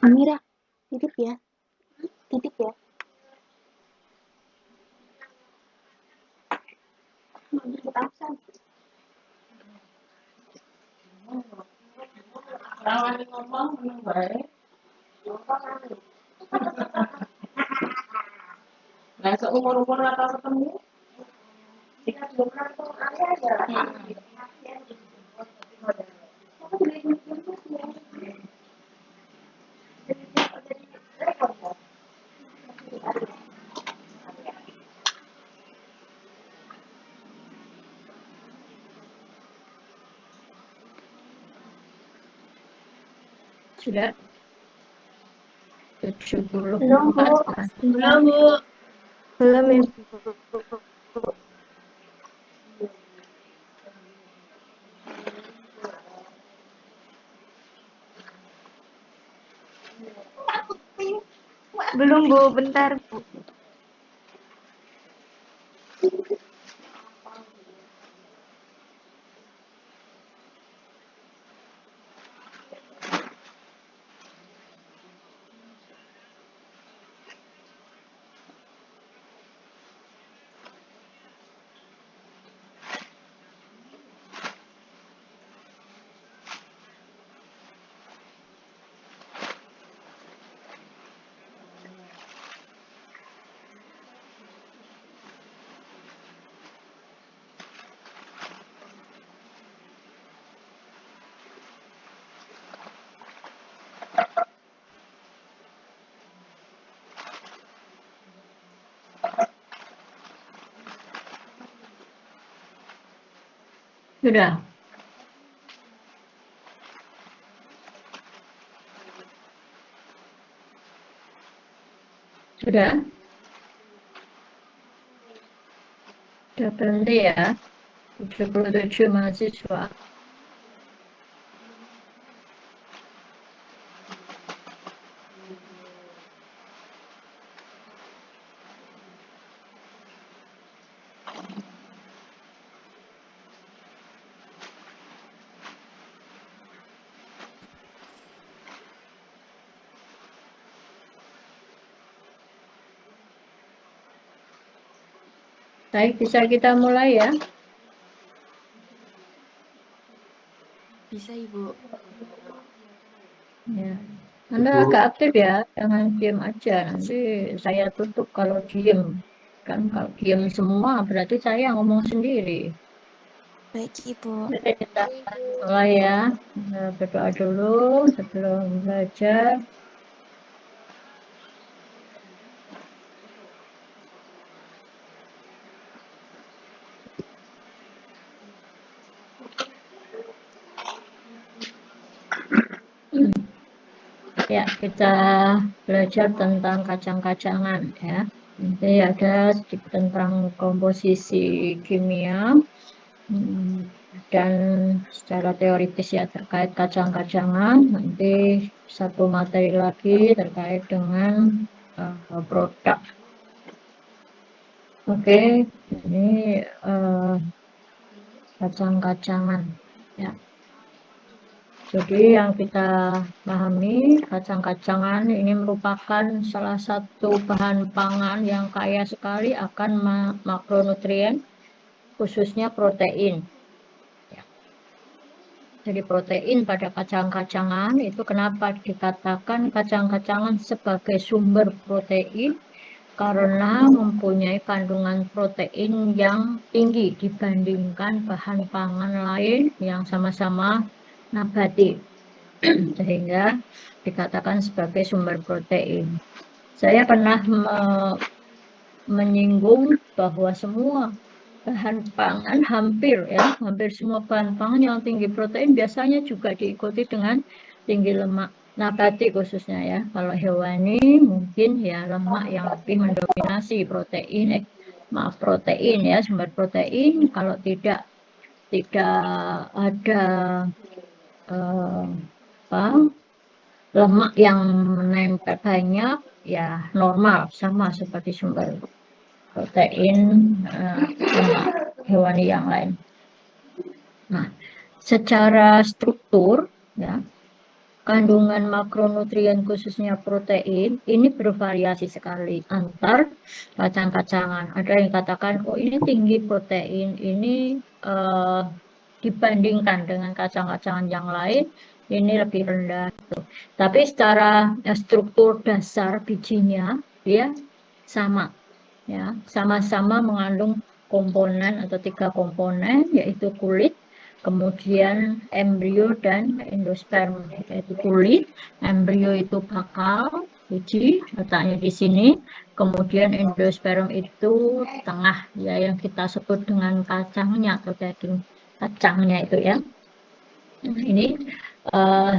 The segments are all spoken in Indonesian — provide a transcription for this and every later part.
Amira, titip ya, titip ya. Rawani ngomong baik. Nah, seumur-umur atau ketemu? Kita belum pernah aja. Sudah 74. Belum, Bu. Belum, Bu. Belum, Ibu. Belum, Bu. Bentar, Bu. Sudah. Sudah. Sudah berhenti ya. 77 mahasiswa. Baik, bisa kita mulai ya. Bisa, Ibu. Ya. Anda agak aktif ya, jangan diam aja. Nanti saya tutup kalau diam. Kan kalau diam semua berarti saya ngomong sendiri. Baik, Ibu. Jadi kita mulai ya. Berdoa dulu sebelum belajar. Ya, kita belajar tentang kacang-kacangan ya. Nanti ada tentang komposisi kimia dan secara teoritis ya terkait kacang-kacangan. Nanti satu materi lagi terkait dengan produk. Oke, ini kacang-kacangan ya. Jadi yang kita pahami, kacang-kacangan ini merupakan salah satu bahan pangan yang kaya sekali akan makronutrien, khususnya protein. Ya. Jadi protein pada kacang-kacangan itu kenapa dikatakan kacang-kacangan sebagai sumber protein? Karena mempunyai kandungan protein yang tinggi dibandingkan bahan pangan lain yang sama-sama nabati. Sehingga dikatakan sebagai sumber protein. Saya pernah menyinggung bahwa semua bahan pangan hampir semua bahan pangan yang tinggi protein biasanya juga diikuti dengan tinggi lemak nabati khususnya ya. Kalau hewani mungkin ya lemak yang lebih mendominasi protein ya, sumber protein. Kalau tidak ada lemak yang menempel banyak ya normal sama seperti sumber protein lemak hewani yang lain. Nah, secara struktur ya kandungan makronutrien khususnya protein ini bervariasi sekali antar kacang-kacangan. Ada yang katakan, oh ini tinggi protein, ini dibandingkan dengan kacang-kacangan yang lain, ini lebih rendah. Tapi secara struktur dasar bijinya, dia sama. Ya, sama-sama mengandung komponen atau 3 komponen, yaitu kulit, kemudian embrio dan endosperm. Yaitu kulit, embrio itu bakal biji, letaknya di sini, kemudian endosperm itu tengah, ya yang kita sebut dengan kacangnya atau daging kacangnya itu ya. Nah, ini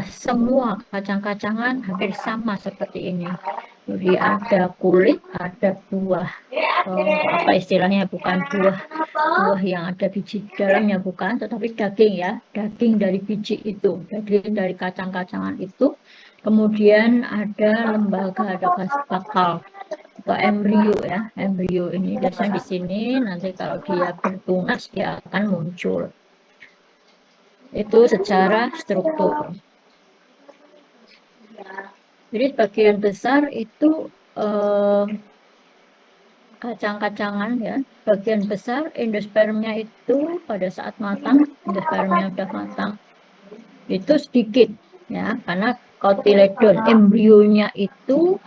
semua kacang-kacangan hampir sama seperti ini. Jadi ada kulit, ada buah. Apa istilahnya, bukan buah yang ada biji di dalamnya, bukan, tetapi daging ya, daging dari biji itu, daging dari kacang-kacangan itu. Kemudian ada lembaga, ada bakal atau embrio ya, embrio ini biasanya di sini, nanti kalau dia bertunas dia akan muncul. Itu secara struktur. Jadi bagian besar itu kacang-kacangan ya, bagian besar endospermnya itu pada saat matang, endospermnya sudah matang, itu sedikit ya, karena cotyledon embrionya itu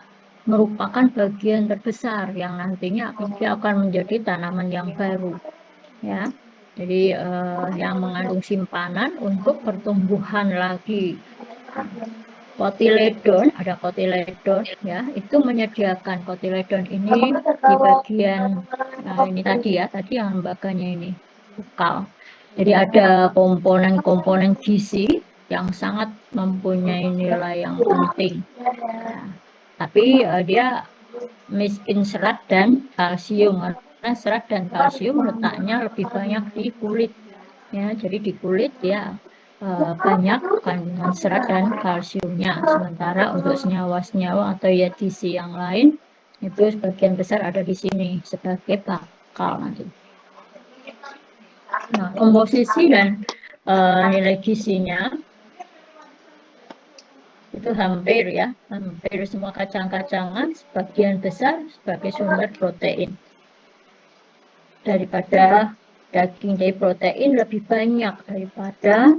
merupakan bagian terbesar yang nantinya dia akan menjadi tanaman yang baru ya. Jadi yang mengandung simpanan untuk pertumbuhan lagi. Cotyledon, ada cotyledon ya, itu menyediakan cotyledon ini di bagian ini tadi ya, tadi yang lembaganya ini bukal. Jadi ada komponen-komponen gizi yang sangat mempunyai nilai yang penting. Ya. Tapi dia miskin serat dan kalsium, karena serat dan kalsium letaknya lebih banyak di kulit. Ya, jadi di kulit ya banyak kandungan serat dan kalsiumnya. Sementara untuk senyawa-senyawa atau ya gizi yang lain itu sebagian besar ada di sini sebagai bakal nanti. Nah, komposisi dan nilai gizinya itu hampir semua kacang-kacangan sebagian besar sebagai sumber protein. Daripada daging, dari protein lebih banyak daripada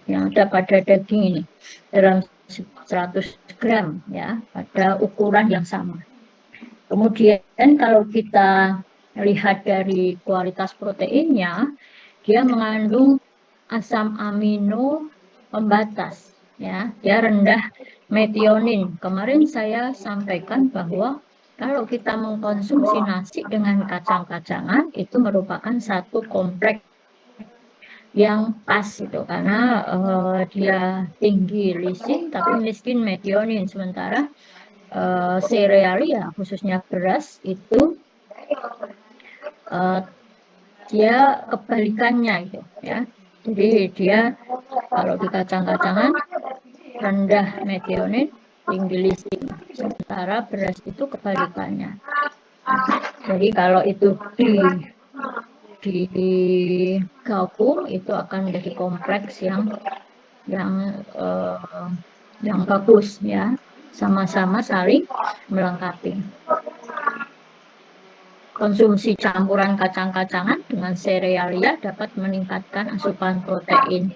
yang ada pada daging ini dalam 100 gram ya, pada ukuran yang sama. Kemudian kalau kita lihat dari kualitas proteinnya, dia mengandung asam amino pembatas ya, dia rendah metionin. Kemarin saya sampaikan bahwa kalau kita mengkonsumsi nasi dengan kacang-kacangan itu merupakan satu kompleks yang pas itu, karena dia tinggi lisin tapi miskin metionin. Sementara serealia khususnya beras itu dia kebalikannya gitu ya. Jadi dia kalau di kacang-kacangan rendah metionin, tinggi lisin. Sementara beras itu kebalikannya. Jadi kalau itu digabung itu akan menjadi kompleks yang bagus ya, sama-sama saling melengkapi. Konsumsi campuran kacang-kacangan dengan serealia dapat meningkatkan asupan protein.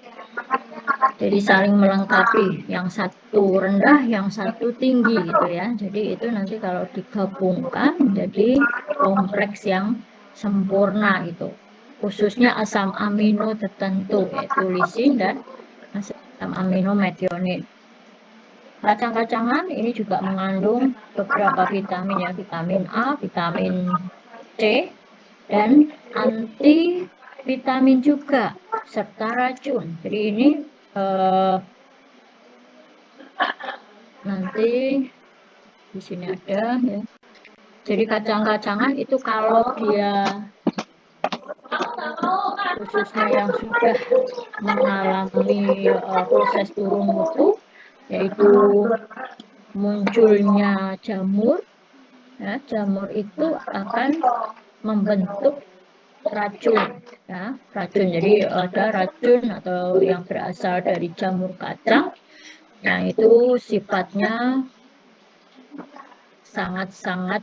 Jadi saling melengkapi, yang satu rendah, yang satu tinggi gitu ya. Jadi itu nanti kalau digabungkan menjadi kompleks yang sempurna gitu. Khususnya asam amino tertentu, yaitu lisin dan asam amino metionin. Kacang-kacangan ini juga mengandung beberapa vitamin ya, vitamin A, vitamin C, dan antivitamin juga, serta racun. Jadi ini nanti di sini ada ya. Jadi kacang-kacangan itu kalau dia khususnya yang sudah mengalami proses turun mutu, yaitu munculnya jamur ya, jamur itu akan membentuk racun, ya, racun. Jadi ada racun atau yang berasal dari jamur kacang, yang itu sifatnya sangat-sangat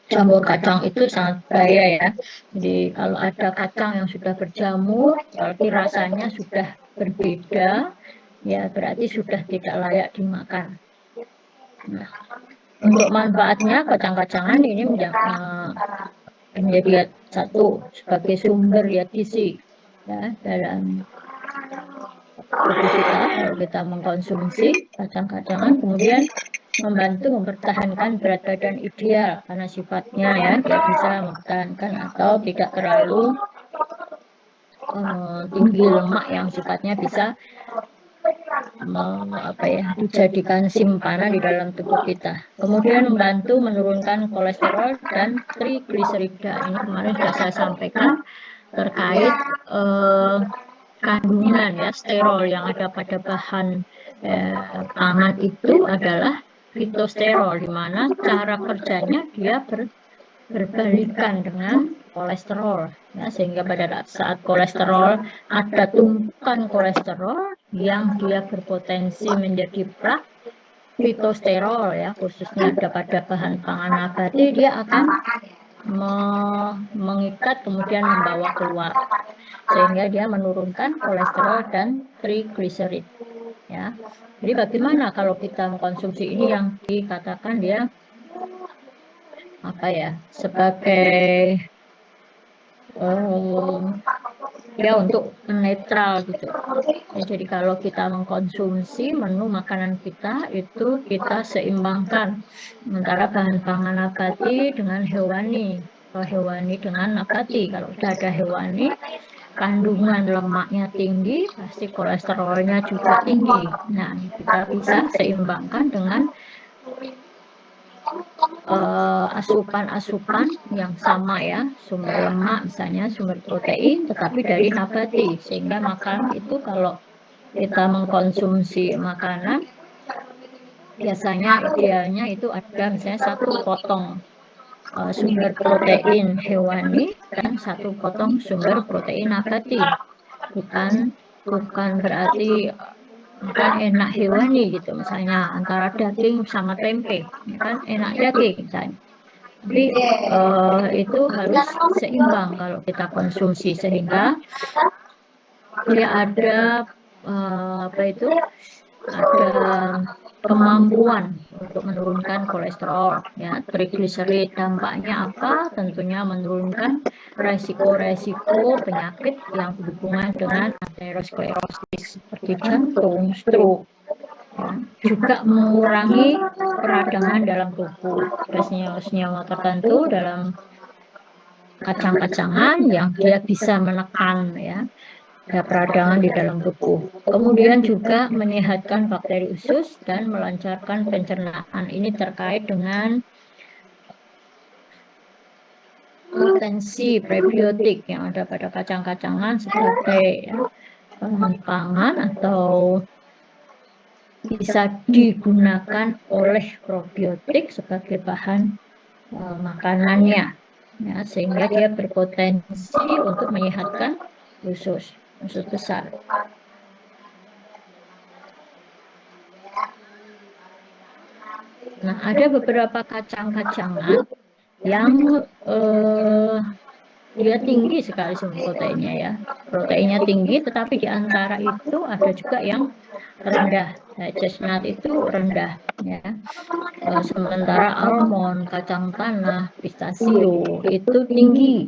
jamur kacang itu sangat bahaya ya. Jadi kalau ada kacang yang sudah berjamur, berarti rasanya sudah berbeda, ya berarti sudah tidak layak dimakan. Nah, untuk manfaatnya kacang-kacangan ini menjadi satu sebagai sumber gizi ya dalam tubuh kita kalau kita mengkonsumsi kacang-kacangan, kemudian membantu mempertahankan berat badan ideal karena sifatnya ya dia bisa mempertahankan atau tidak terlalu tinggi lemak yang sifatnya bisa dijadikan simpanan di dalam tubuh kita. Kemudian membantu menurunkan kolesterol dan trigliserida. Ini kemarin sudah saya sampaikan terkait kandungan ya sterol yang ada pada bahan pangan itu adalah fitosterol, di mana cara kerjanya dia berbalikan dengan kolesterol ya, sehingga pada saat kolesterol ada tumpukan kolesterol yang dia berpotensi menjadi plak, fitosterol ya khususnya ada pada bahan pangan nabati, dia akan mengikat kemudian membawa keluar sehingga dia menurunkan kolesterol dan trigliserid ya. Jadi bagaimana kalau kita mengkonsumsi ini yang dikatakan dia sebagai ya untuk netral gitu. Ya, jadi kalau kita mengkonsumsi menu makanan kita itu kita seimbangkan antara bahan pangan nabati dengan hewani, atau hewani dengan nabati. Kalau sudah ada hewani, kandungan lemaknya tinggi, pasti kolesterolnya juga tinggi. Nah, kita bisa seimbangkan dengan asupan-asupan yang sama ya, sumber lemak misalnya sumber protein tetapi dari nabati, sehingga makanan itu kalau kita mengkonsumsi makanan biasanya idealnya itu ada misalnya satu potong sumber protein hewani dan satu potong sumber protein nabati, bukan berarti kan enak hewani gitu, misalnya antara daging sama tempe kan enak daging misalnya, tapi itu harus seimbang kalau kita konsumsi sehingga dia ada ada kemampuan untuk menurunkan kolesterol ya, trigliserid. Dampaknya apa? Tentunya menurunkan resiko-resiko penyakit yang berhubungan dengan aterosklerosis seperti jantung, stroke ya. Juga mengurangi peradangan dalam tubuh. Ada senyawa-senyawa tertentu dalam kacang-kacangan yang dia bisa menekan ya peradangan di dalam tubuh. Kemudian juga menyehatkan bakteri usus dan melancarkan pencernaan. Ini terkait dengan potensi prebiotik yang ada pada kacang-kacangan sebagai bahan pangan atau bisa digunakan oleh probiotik sebagai bahan makanannya ya, sehingga dia berpotensi untuk menyehatkan usus besar. Nah, ada beberapa kacang-kacangan yang dia tinggi sekali sumber proteinnya ya. Proteinnya tinggi, tetapi di antara itu ada juga yang rendah. Nah, chestnut itu rendah ya. Sementara almond, kacang tanah, pistachio itu tinggi.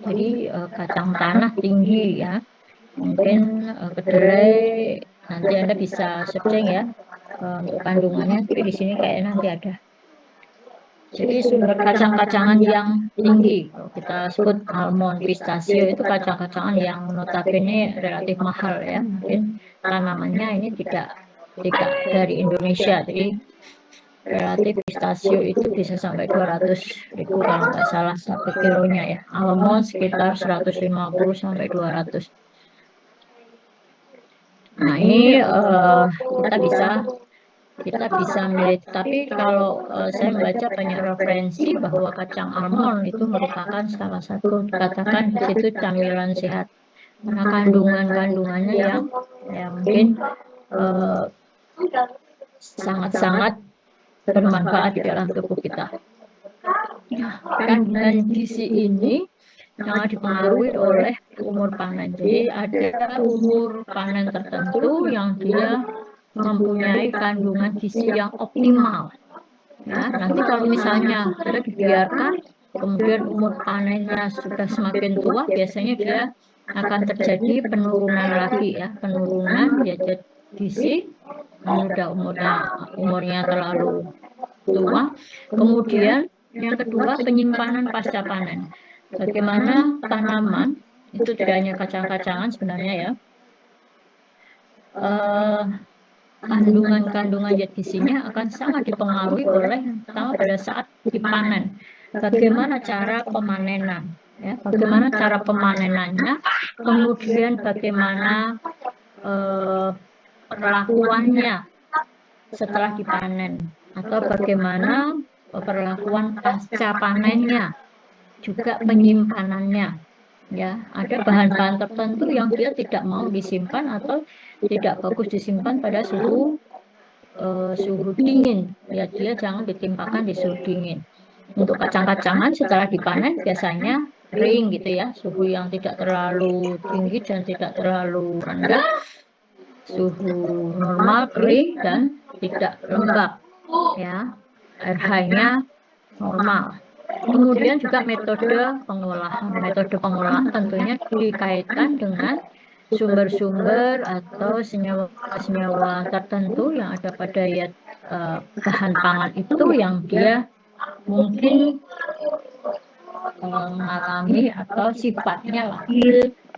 Jadi kacang tanah tinggi ya. Mungkin kedelai nanti Anda bisa searching ya untuk kandungannya, tapi di sini kayak nanti ada. Jadi sumber kacang-kacangan yang tinggi, kalau kita sebut almond, pistachio itu kacang-kacangan yang notabene relatif mahal ya, mungkin tanamannya ini tidak dari Indonesia, jadi relatif pistachio itu bisa sampai 200.000 kalau nggak salah satu kilonya ya, almond sekitar 150 sampai 200. Nah ini kita bisa kita bisa milih. Tapi kalau saya membaca banyak referensi bahwa kacang almond itu merupakan salah satu, katakan di situ camilan sehat, karena kandungannya yang mungkin sangat-sangat bermanfaat di dalam tubuh kita. Nah, kandungan gizi ini sangat dipengaruhi oleh umur panen. Jadi ada umur panen tertentu yang dia mempunyai kandungan gizi yang optimal. Ya, nanti kalau misalnya kita dibiarkan, kemudian umur panennya sudah semakin tua, biasanya dia akan terjadi penurunan lagi ya, penurunan derajat gizi, sudah umurnya terlalu tua. Kemudian yang kedua, penyimpanan pasca panen. Bagaimana tanaman itu tidak hanya kacang-kacangan sebenarnya ya, kandungan zat gizinya akan sangat dipengaruhi oleh pertama pada saat dipanen. Bagaimana cara pemanenan, ya, bagaimana cara pemanenannya, kemudian bagaimana perlakuannya setelah dipanen, atau bagaimana perlakuan pasca panennya, juga penyimpanannya. Ya, ada bahan-bahan tertentu yang dia tidak mau disimpan atau tidak bagus disimpan pada suhu dingin. Ya, dia jangan ditimpakan di suhu dingin. Untuk kacang-kacangan setelah dipanen biasanya kering gitu ya, suhu yang tidak terlalu tinggi dan tidak terlalu rendah, suhu normal, kering dan tidak lembab ya, pH-nya normal. Kemudian juga metode pengolahan tentunya dikaitkan dengan sumber-sumber atau senyawa-senyawa tertentu yang ada pada bahan pangan itu yang dia mungkin mengalami atau sifatnya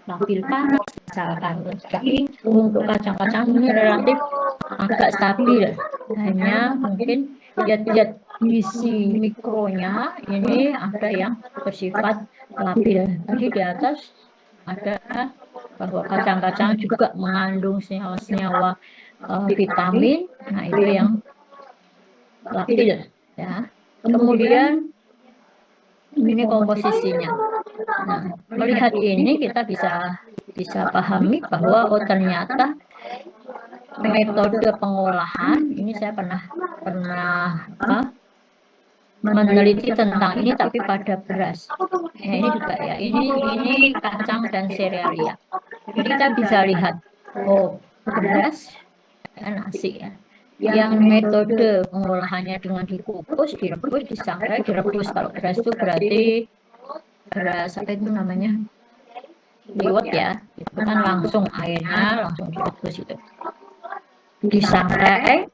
labil panas misalkan. Tapi untuk kacang-kacang ini relatif agak stabil, hanya mungkin zat-zat gizi mikronya ini ada yang bersifat labil. Tadi di atas ada bahwa kacang-kacang juga mengandung senyawa-senyawa vitamin, nah itu yang labil ya. Kemudian ini komposisinya. Nah, melihat ini kita bisa pahami bahwa ternyata metode pengolahan ini saya pernah meneliti tentang ini, tapi pada beras. Ya, ini juga ya, ini kacang dan serealia. Jadi kita bisa lihat, beras dan nasi ya. Yang metode pengolahannya dengan dikukus, direbus, disangrai, direbus. Kalau beras itu berarti beras apa itu namanya? Liwet ya. Itu kan langsung airnya langsung direbus itu. Disangrai,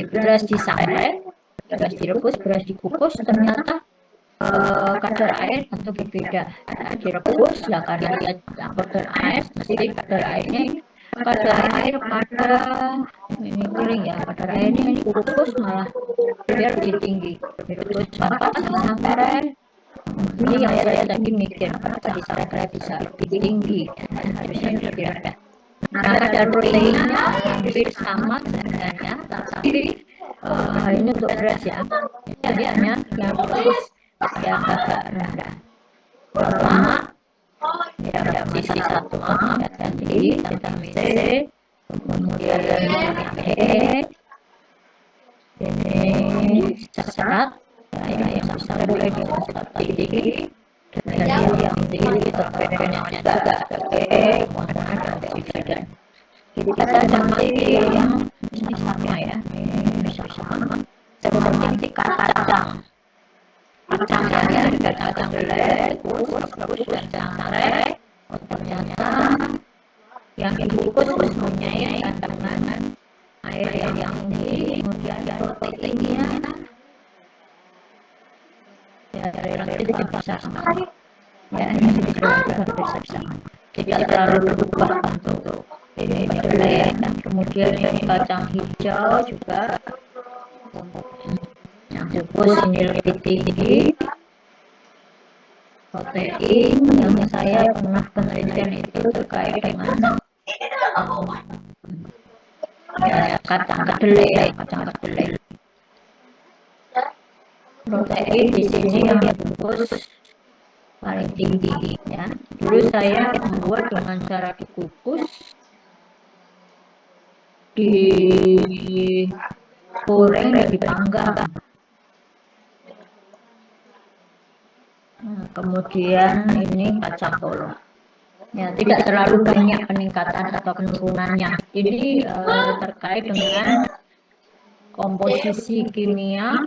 beras disangrai, beras direbus, beras dikukus, ternyata kadar air tentu berbeda. Direbus ya, karena dia kadar air, mesti kadar airnya air pada ini kering ya, kadar airnya ini kukus malah dia lebih tinggi. Direbus sampai disangrai. Ini yang saya tadi mikir, kenapa disangrai bisa lebih tinggi, harusnya lebih rendah. Nah, kadar proteinnya hampir sama sebenarnya, tapi ini untuk beras ya, jadi hanya yang khusus yang agak rendah. Lemak, ya sisi satu ya tadi vitamin C, kemudian vitamin E, ini serat, yang bisa lebih serat tinggi, dan yang tinggi terpenuhnya juga agak E, ada oksigen. Kita cari yang ini sama ya, bisa sama seperti kacang ya, ada kacang lele, rebus dan sangrai. Ternyata yang dikukus mempunyai kandungan air yang tinggi, kemudian proteinnya ya relatif besar sama ya, ini relatif besar sama, tidak terlalu berubah untuk ini kedelai. Dan kemudian ini kacang hijau juga yang dikukus ini lebih tinggi protein. Yang saya pernah penelitian itu terkait dengan ya kacang kedelai ya, kacang kedelai. Protein di sini yang dibungkus paling tinggi ya. Dulu saya membuat dengan cara dikukus, digoreng dan dipanggang. Nah, kemudian ini kacang polong. Ya, tidak terlalu banyak peningkatan atau penurunannya. Ini terkait dengan komposisi kimia,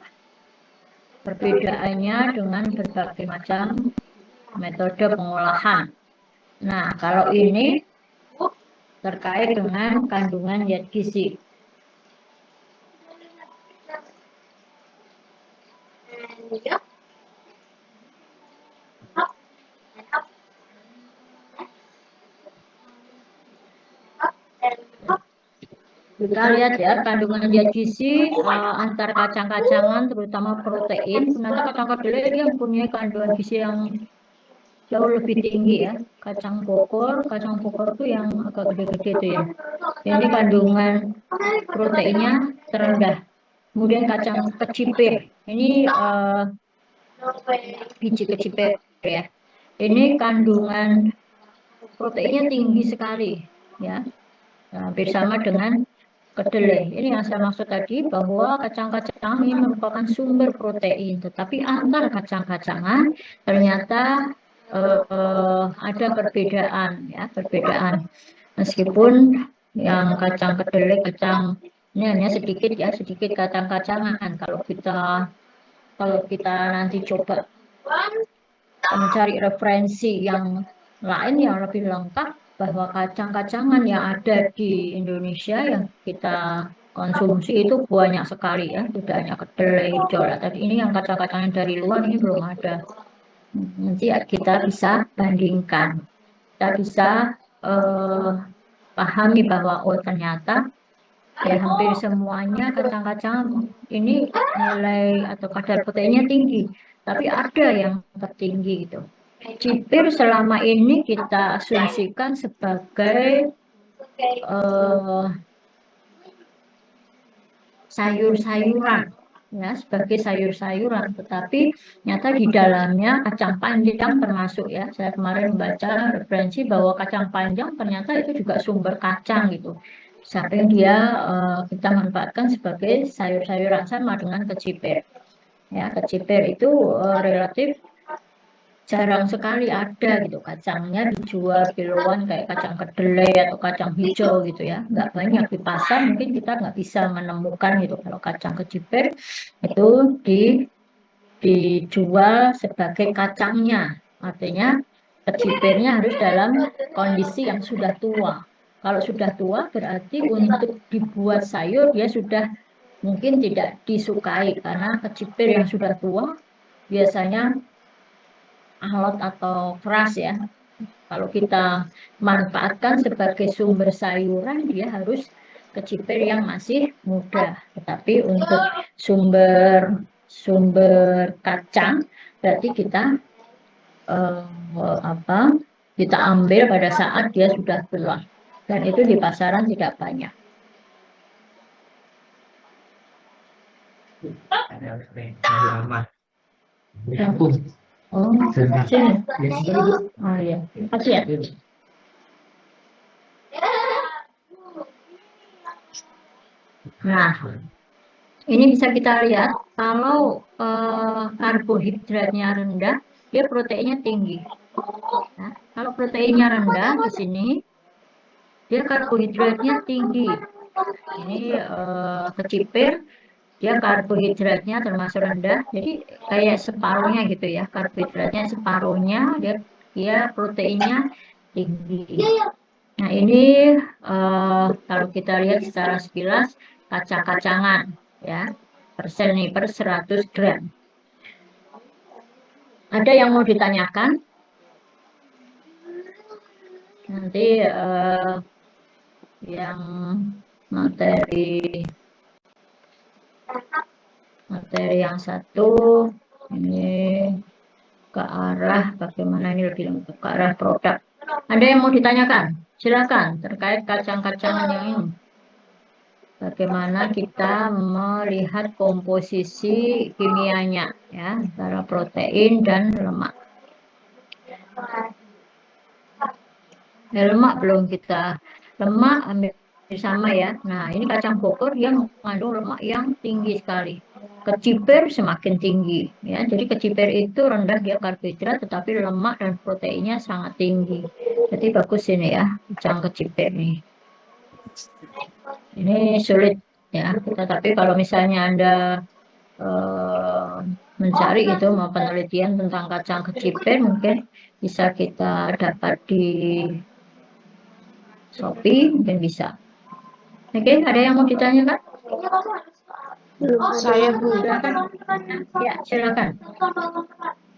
perbedaannya dengan berbagai macam metode pengolahan. Nah, kalau ini terkait dengan kandungan zat gizi. Kita lihat ya kandungan zat gizi antar kacang-kacangan terutama protein. Ternyata kacang kedelai dia mempunyai kandungan gizi yang jauh lebih tinggi ya. Kacang bokor itu yang agak gede-gede itu ya. Ini kandungan proteinnya terendah. Kemudian kacang kecipir. Ini biji kecipir ya. Ini kandungan proteinnya tinggi sekali ya. Hampir sama dengan kedelai. Ini yang saya maksud tadi bahwa kacang-kacangan ini merupakan sumber protein, tetapi antar kacang-kacangan ternyata ada perbedaan ya, perbedaan. Meskipun yang kacang kedelai, ini hanya sedikit ya, sedikit kacang-kacangan. Kalau kita nanti coba mencari referensi yang lain yang lebih lengkap bahwa kacang-kacangan yang ada di Indonesia yang kita konsumsi itu banyak sekali ya, tidak hanya kedelai, hijau. Tadi ini yang kacang-kacangan dari luar ini belum ada. Nanti ya kita bisa bandingkan, kita bisa pahami bahwa oh ternyata ya hampir semuanya kacang-kacangan ini nilai atau kadar proteinnya tinggi, tapi ada yang tertinggi gitu. Cipir selama ini kita asumsikan sebagai sayur-sayuran ya, sebagai sayur-sayuran, tetapi nyata di dalamnya kacang panjang termasuk ya. Saya kemarin membaca referensi bahwa kacang panjang ternyata itu juga sumber kacang gitu. Sampai dia kita manfaatkan sebagai sayur-sayuran sama dengan kecipir. Ya, kecipir itu relatif jarang sekali ada gitu kacangnya dijual kiloan kayak kacang kedelai atau kacang hijau gitu ya, nggak banyak di pasar, mungkin kita nggak bisa menemukan gitu. Kalau kacang kecipir itu dijual sebagai kacangnya, artinya kecipirnya harus dalam kondisi yang sudah tua. Kalau sudah tua berarti untuk dibuat sayur dia sudah mungkin tidak disukai, karena kecipir yang sudah tua biasanya alot atau keras ya. Kalau kita manfaatkan sebagai sumber sayuran, dia harus kecipir yang masih muda. Tetapi untuk sumber kacang, berarti kita kita ambil pada saat dia sudah tua. Dan itu di pasaran tidak banyak. Oh, sini. Oh iya. Kasih ya. Nah, ini bisa kita lihat kalau karbohidratnya rendah, dia proteinnya tinggi. Nah, kalau proteinnya rendah di sini, dia karbohidratnya tinggi. Ini kecipir, dia karbohidratnya termasuk rendah, jadi kayak separuhnya gitu ya, karbohidratnya separuhnya, dia proteinnya tinggi. Nah ini kalau kita lihat secara sekilas kacang-kacangan ya, persen nih per 100 gram. Ada yang mau ditanyakan? Nanti yang materi yang satu ini ke arah bagaimana ini lebih lengkap ke arah produk. Ada yang mau ditanyakan? Silakan terkait kacang-kacangan yang ini. bagaimana kita melihat komposisi kimianya ya antara protein dan lemak. Lemak belum kita, lemak hampir sama ya. Nah, ini kacang bokor dia mengandung lemak yang tinggi sekali. Kecipir semakin tinggi ya. Jadi kecipir itu rendah dia karbohidrat tetapi lemak dan proteinnya sangat tinggi. Jadi bagus ini ya, kacang kecipir nih. Ini sulit ya, tetapi kalau misalnya Anda mencari itu mau penelitian tentang kacang kecipir mungkin bisa kita dapat di Shopee, mungkin bisa. Oke, ada yang mau ditanyakan? Saya Bu. Silakan. Ya, silakan.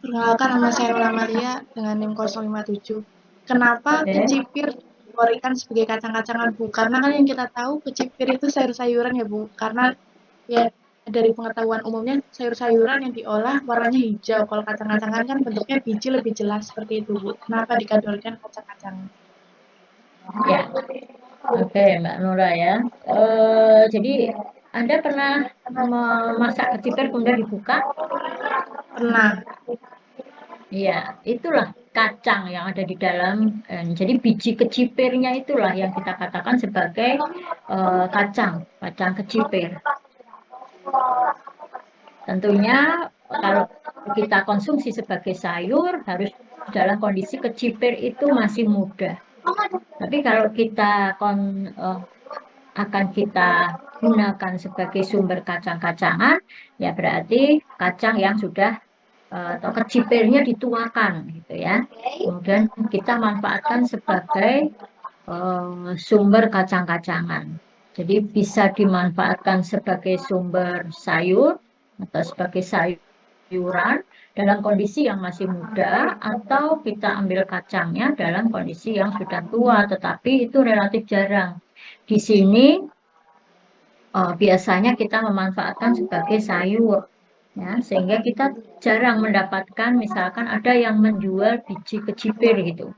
Perkenalkan, nama saya Nurul Amalia dengan NIM 057. Kenapa Oke. kecipir dikategorikan sebagai kacang-kacangan Bu? Karena kan yang kita tahu kecipir itu sayur-sayuran ya Bu. Karena ya dari pengetahuan umumnya sayur-sayuran yang diolah warnanya hijau. Kalau kacang-kacangan kan bentuknya biji lebih jelas seperti itu Bu. Kenapa dikategorikan kacang-kacangan? Ya, oke Mbak Nura ya. Jadi Anda pernah memasak kecipir kemudian dibuka? Pernah. Iya, itulah kacang yang ada di dalam. Jadi biji kecipirnya itulah yang kita katakan sebagai kacang kecipir. Tentunya kalau kita konsumsi sebagai sayur harus dalam kondisi kecipir itu masih muda. Tapi kalau kita akan kita gunakan sebagai sumber kacang-kacangan, ya berarti kacang yang sudah atau kecipirnya dituakan gitu ya. Kemudian kita manfaatkan sebagai sumber kacang-kacangan. Jadi bisa dimanfaatkan sebagai sumber sayur atau sebagai sayuran dalam kondisi yang masih muda atau kita ambil kacangnya dalam kondisi yang sudah tua, tetapi itu relatif jarang. Di sini biasanya kita memanfaatkan sebagai sayur ya, sehingga kita jarang mendapatkan misalkan ada yang menjual biji kecipir gitu.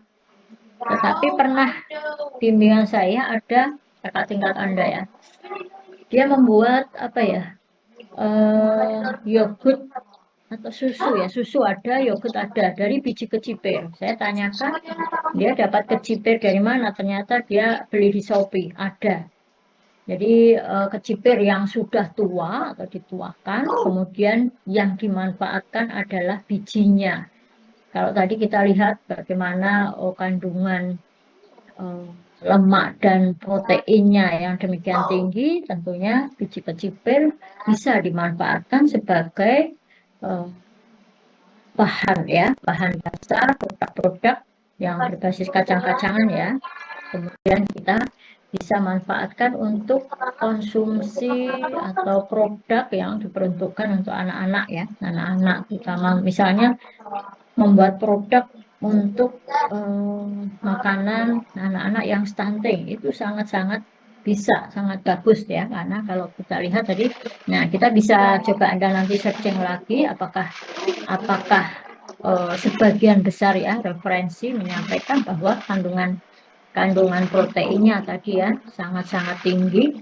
Tetapi pernah bimbingan saya ada kakak tingkat Anda ya, dia membuat apa ya, yogurt atau susu ya, susu ada, yogurt ada dari biji kecipir. Saya tanyakan dia dapat kecipir dari mana, ternyata dia beli di Shopee ada. Jadi kecipir yang sudah tua atau dituakan, kemudian yang dimanfaatkan adalah bijinya. Kalau tadi kita lihat bagaimana kandungan lemak dan proteinnya yang demikian tinggi, tentunya biji kecipir bisa dimanfaatkan sebagai bahan ya, bahan dasar produk-produk yang berbasis kacang-kacangan ya. Kemudian kita bisa manfaatkan untuk konsumsi atau produk yang diperuntukkan untuk anak-anak ya, anak-anak terutama misalnya membuat produk untuk makanan anak-anak yang stunting itu sangat-sangat bisa, sangat bagus ya, karena kalau kita lihat tadi, nah kita bisa coba Anda nanti searching lagi apakah sebagian besar ya referensi menyampaikan bahwa kandungan proteinnya tadi ya sangat-sangat tinggi,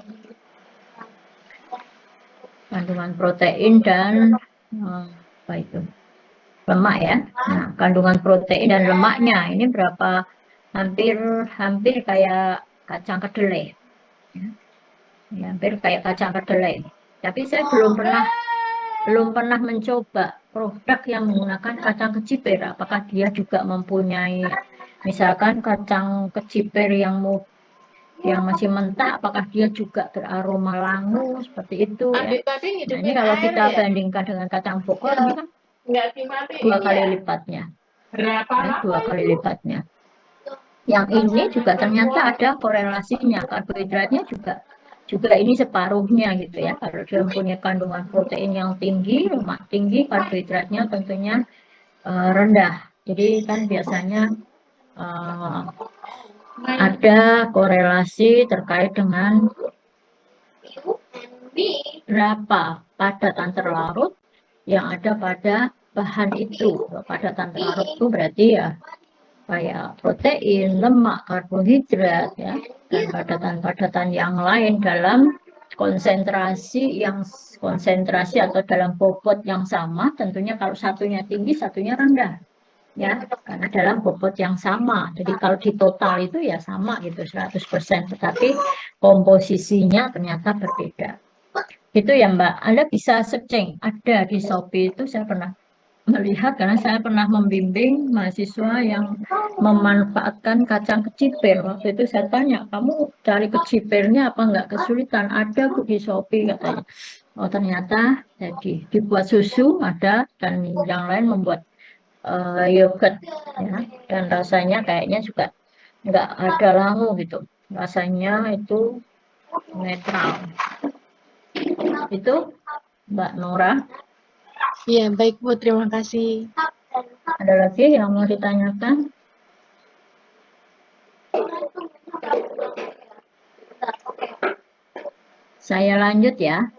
kandungan protein dan apa itu lemak ya. Nah, kandungan protein dan lemaknya ini berapa, hampir kayak kacang kedelai ya. Hampir kayak kacang kedelai, tapi saya belum pernah mencoba produk yang menggunakan kacang kecipir. Apakah dia juga mempunyai misalkan kacang kecipir yang masih mentah, apakah dia juga beraroma langu seperti itu ya. Nah, ini kalau kita bandingkan dengan kacang bokor ini kan dua kali lipatnya. Ya, 2 kali lipatnya. Yang ini juga ternyata ada korelasinya, karbohidratnya juga ini separuhnya gitu ya. Kalau dia mempunyai kandungan protein yang tinggi, lemak tinggi, karbohidratnya tentunya rendah. Jadi kan biasanya ada korelasi terkait dengan berapa padatan terlarut yang ada pada bahan itu. Padatan terlarut itu berarti ya kayak protein, lemak, karbohidrat ya, dan padatan-padatan yang lain dalam konsentrasi atau dalam bobot yang sama, tentunya kalau satunya tinggi, satunya rendah. Ya, karena dalam bobot yang sama. Jadi kalau di total itu ya sama gitu 100%, tetapi komposisinya ternyata berbeda. Itu ya Mbak, Anda bisa searching, ada di Shopee itu saya pernah melihat karena saya pernah membimbing mahasiswa yang memanfaatkan kacang kecipir. Waktu itu saya tanya, kamu cari kecipirnya apa enggak kesulitan? Ada Bu di Shopee katanya. Oh ternyata jadi dibuat susu ada, dan yang lain membuat yogurt ya, dan rasanya kayaknya juga enggak ada langu gitu. Rasanya itu netral. Itu Mbak Nora. Iya, baik Bu, terima kasih. Ada lagi yang mau ditanyakan? Saya lanjut ya.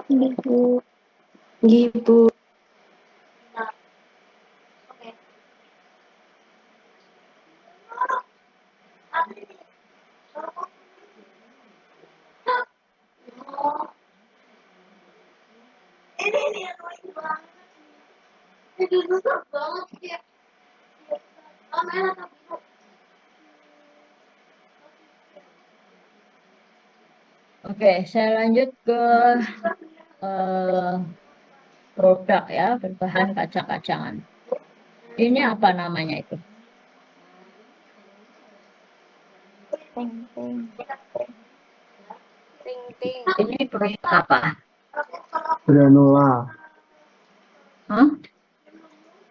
Gitu. Gitu. Oke, saya lanjut ke produk ya, berbahan kacang-kacangan. Ini apa namanya itu? Ini produk apa? Granola. Hah?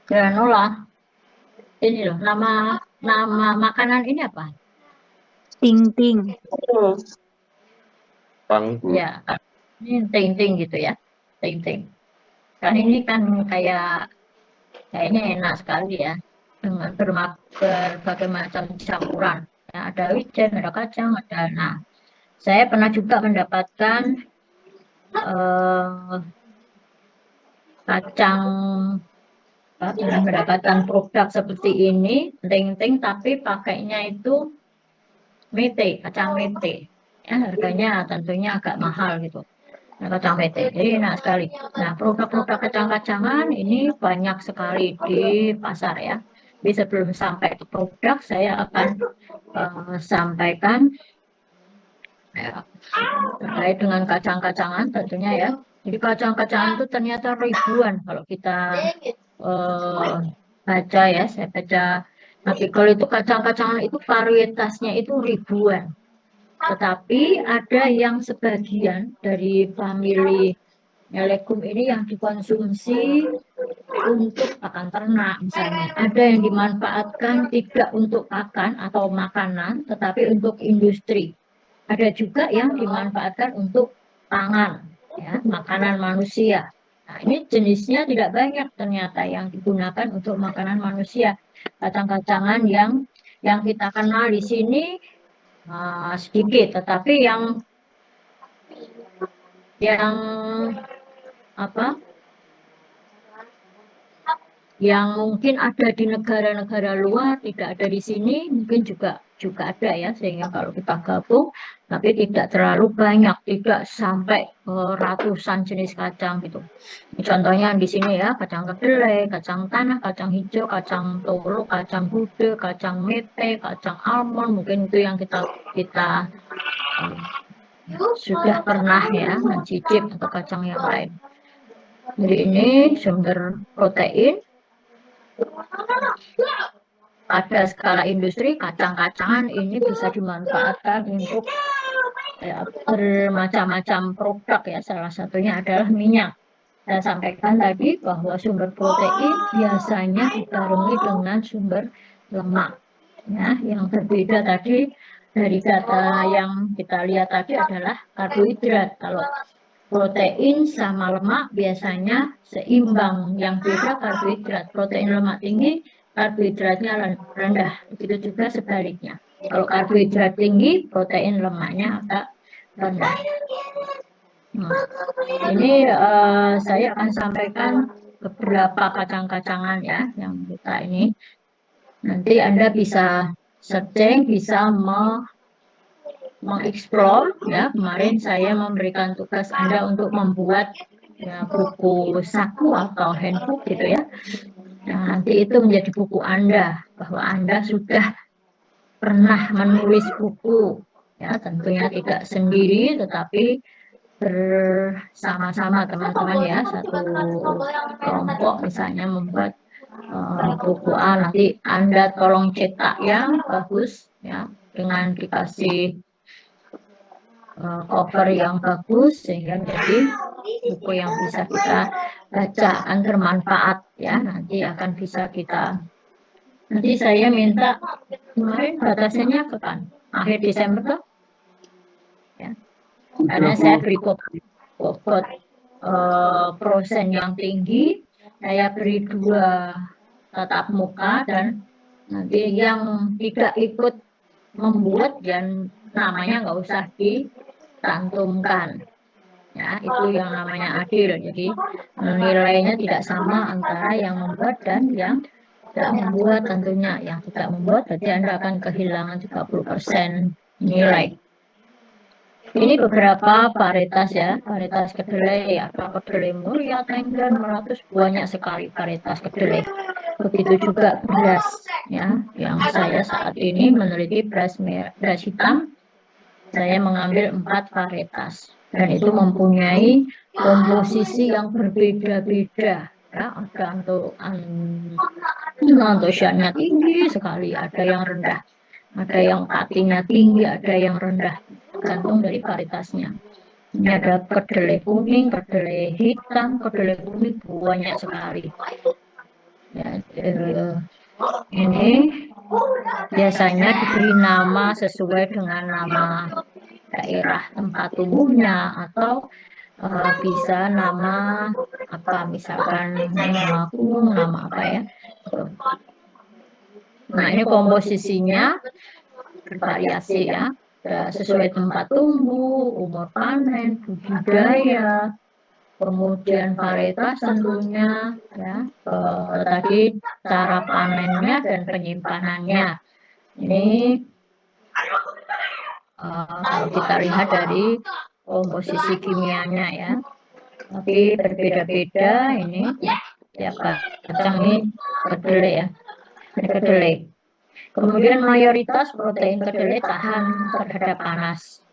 Granola. Ini loh, nama makanan ini apa? Ting-ting. Ya, ini ting-ting gitu ya, ting-ting. Kan ini kan kayaknya enak sekali ya, dengan berbagai macam campuran. Ya, ada wijen, ada kacang, ada. Nah, saya pernah juga mendapatkan mendapatkan produk seperti ini, ting-ting, tapi pakainya itu mete, kacang mete. Ya, harganya tentunya agak mahal gitu. Nah, kacang mete, jadi enak sekali. Nah, produk-produk kacang-kacangan ini banyak sekali di pasar ya. Tapi sebelum sampai ke produk, saya akan sampaikan ya, terkait dengan kacang-kacangan tentunya ya. Jadi kacang-kacangan itu ternyata ribuan kalau kita baca ya, saya baca artikel itu kacang-kacangan itu varietasnya itu ribuan. Tetapi ada yang sebagian dari famili legum ini yang dikonsumsi untuk pakan ternak misalnya. Ada yang dimanfaatkan tidak untuk pakan atau makanan, tetapi untuk industri. Ada juga yang dimanfaatkan untuk pangan, ya, makanan manusia. Nah, ini jenisnya tidak banyak ternyata yang digunakan untuk makanan manusia. Kacang-kacangan yang kita kenal di sini sedikit, tetapi yang apa? Yang mungkin ada di negara-negara luar tidak ada di sini, mungkin juga ada ya, sehingga kalau kita gabung, tapi tidak terlalu banyak, tidak sampai ratusan jenis kacang gitu. Contohnya di sini ya, kacang kedelai, kacang tanah, kacang hijau, kacang tolo, kacang bude, kacang mete, kacang almond, mungkin itu yang kita sudah pernah ya mencicip, atau kacang yang lain. Jadi ini sumber protein. Pada skala industri, kacang-kacangan ini bisa dimanfaatkan untuk bermacam-macam produk ya, salah satunya adalah minyak. Saya sampaikan tadi bahwa sumber protein biasanya dibarengi dengan sumber lemak. Ya, yang berbeda tadi dari data yang kita lihat tadi adalah karbohidrat. Kalau protein sama lemak biasanya seimbang, yang beda karbohidrat. Protein lemak tinggi, karbohidratnya rendah. Begitu juga sebaliknya. Kalau karbohidrat tinggi, protein lemaknya agak rendah. Nah, ini saya akan sampaikan beberapa kacang-kacangan ya yang kita ini. Nanti Anda bisa searching, bisa mengeksplor ya. Kemarin saya memberikan tugas Anda untuk membuat ya, buku saku atau handbook gitu ya. Nah, nanti itu menjadi buku Anda, bahwa Anda sudah pernah menulis buku ya, tentunya tidak sendiri tetapi bersama-sama teman-teman ya, satu kelompok misalnya membuat buku A, nanti Anda tolong cetak yang bagus ya, dengan dikasih cover yang bagus sehingga menjadi buku yang bisa kita baca, akan bermanfaat ya, nanti akan bisa kita, nanti saya minta kemarin batasnya kapan? Akhir Desember tuh ya, karena saya beri bobot prosen yang tinggi, saya beri 2 tatap muka, dan nanti yang tidak ikut membuat dan namanya nggak usah dicantumkan ya, itu yang namanya adil. Jadi nilainya tidak sama antara yang membuat dan yang tidak membuat. Tentunya yang tidak membuat berarti Anda akan kehilangan 30% nilai. Ini beberapa varietas ya, varietas kedelai, ada kedelai muria, tenggan, meratus, banyak sekali varietas kedelai. Begitu juga beras ya, yang saya saat ini meneliti beras hitam. Saya mengambil 4 varietas dan itu mempunyai komposisi yang berbeda-beda ya, ada antosiannya tinggi sekali, ada yang rendah, ada yang patinya tinggi, ada yang rendah, tergantung dari varietasnya. Ini ada kedelai kuning, kedelai hitam, kedelai kuning banyak sekali ya, ini biasanya diberi nama sesuai dengan nama daerah tempat tumbuhnya atau bisa nama apa, misalkan nama gunung, nama apa ya. Nah, ini komposisinya bervariasi ya, sesuai tempat tumbuh, umur panen, budidaya, kemudian varietas tentunya ya, tadi cara panennya dan penyimpanannya. Ini kalau kita lihat dari komposisi kimianya ya, tapi berbeda-beda. Ini tiap kacang ini kedelai ya, ini kedelai. Kemudian mayoritas protein kedelai tahan terhadap panas.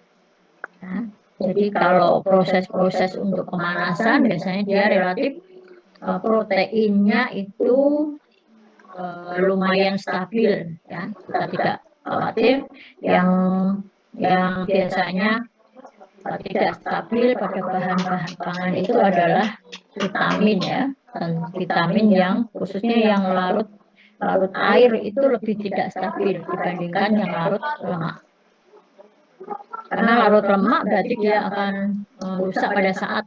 Nah, jadi kalau proses-proses untuk pemanasan biasanya dia relatif proteinnya itu lumayan stabil ya, kita tidak khawatir. Yang biasanya tidak stabil pada bahan-bahan pangan itu adalah vitamin ya, dan vitamin yang khususnya yang larut air itu lebih tidak stabil dibandingkan yang larut lemak. Karena larut lemak berarti dia akan rusak pada saat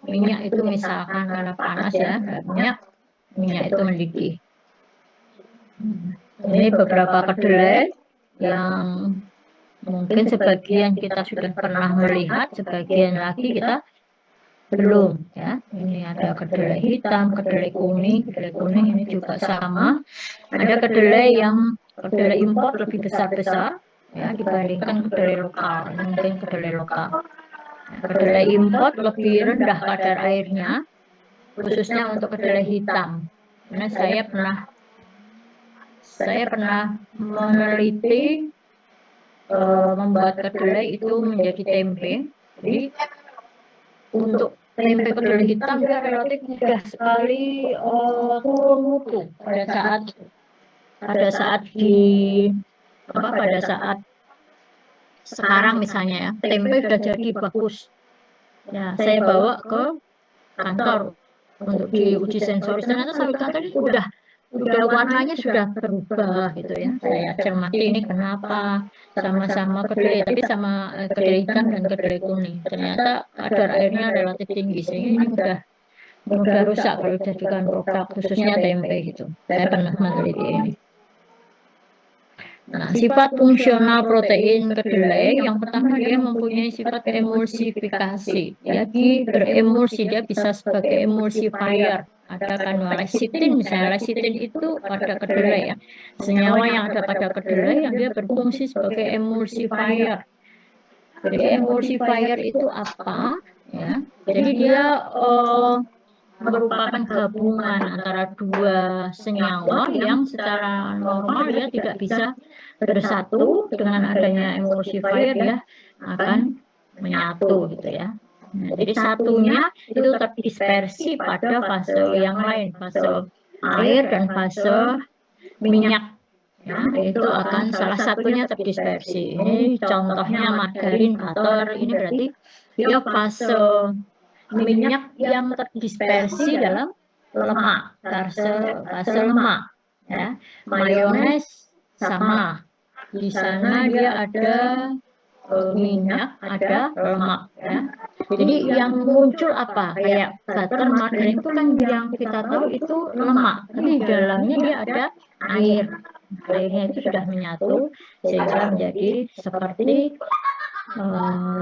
minyak itu, misalkan karena panas ya, minyak itu mendidih. Ini beberapa kedelai yang mungkin sebagian kita sudah pernah melihat, sebagian lagi kita belum ya. Ini ada kedelai hitam, kedelai kuning ini juga sama. Ada kedelai impor lebih besar-besar ya dibandingkan kedelai lokal. Ini mungkin kedelai lokal. Nah, kedelai impor lebih rendah kadar airnya, khususnya untuk kedelai hitam. Karena saya pernah meneliti membuat kedelai itu menjadi tempe. Jadi untuk tempe kedelai hitam dia relatif mudah sekali turun mutu pada saat sekarang misalnya ya, tempe sudah jadi bagus. Ya, saya bawa ke kantor untuk diuji sensoris, ternyata sampai kantor ini udah warnanya sudah berubah gitu ya. Saya cermati ini kenapa, sama-sama kedelai, tapi sama kedelai hitam dan kedelai kuning. Ternyata kadar airnya relatif tinggi, sehingga ini mudah rusak kalau dijadikan produk, khususnya tempe gitu. Saya pernah meneliti ini. Nah, sifat fungsional protein kedelai yang pertama, dia mempunyai sifat emulsifikasi. Jadi beremulsi, dia bisa sebagai emulsifier. Ada kandungan lecithin, misalnya lecithin itu pada kedelai ya, senyawa yang ada pada kedelai yang dia berfungsi sebagai emulsifier. Jadi emulsifier itu apa? Ya, jadi dia merupakan gabungan antara dua senyawa yang secara normal dia tidak bisa bersatu. Dengan adanya emulsifier dia akan menyatu gitu ya. Nah, jadi satunya itu terdispersi pada fase yang lain, fase air dan fase minyak. Ya, itu akan salah satunya terdispersi. Ini contohnya margarin, butter. Ini berarti dia fase minyak yang terdispersi dalam lemak, fase lemak. Ya, mayones sama. Di sana dia ada minyak, ada lemak. Ya. Jadi yang muncul apa? Kayak butter, margarin itu kan yang kita tahu itu lemak, tapi di dalamnya dia ada air. Airnya itu sudah menyatu sehingga menjadi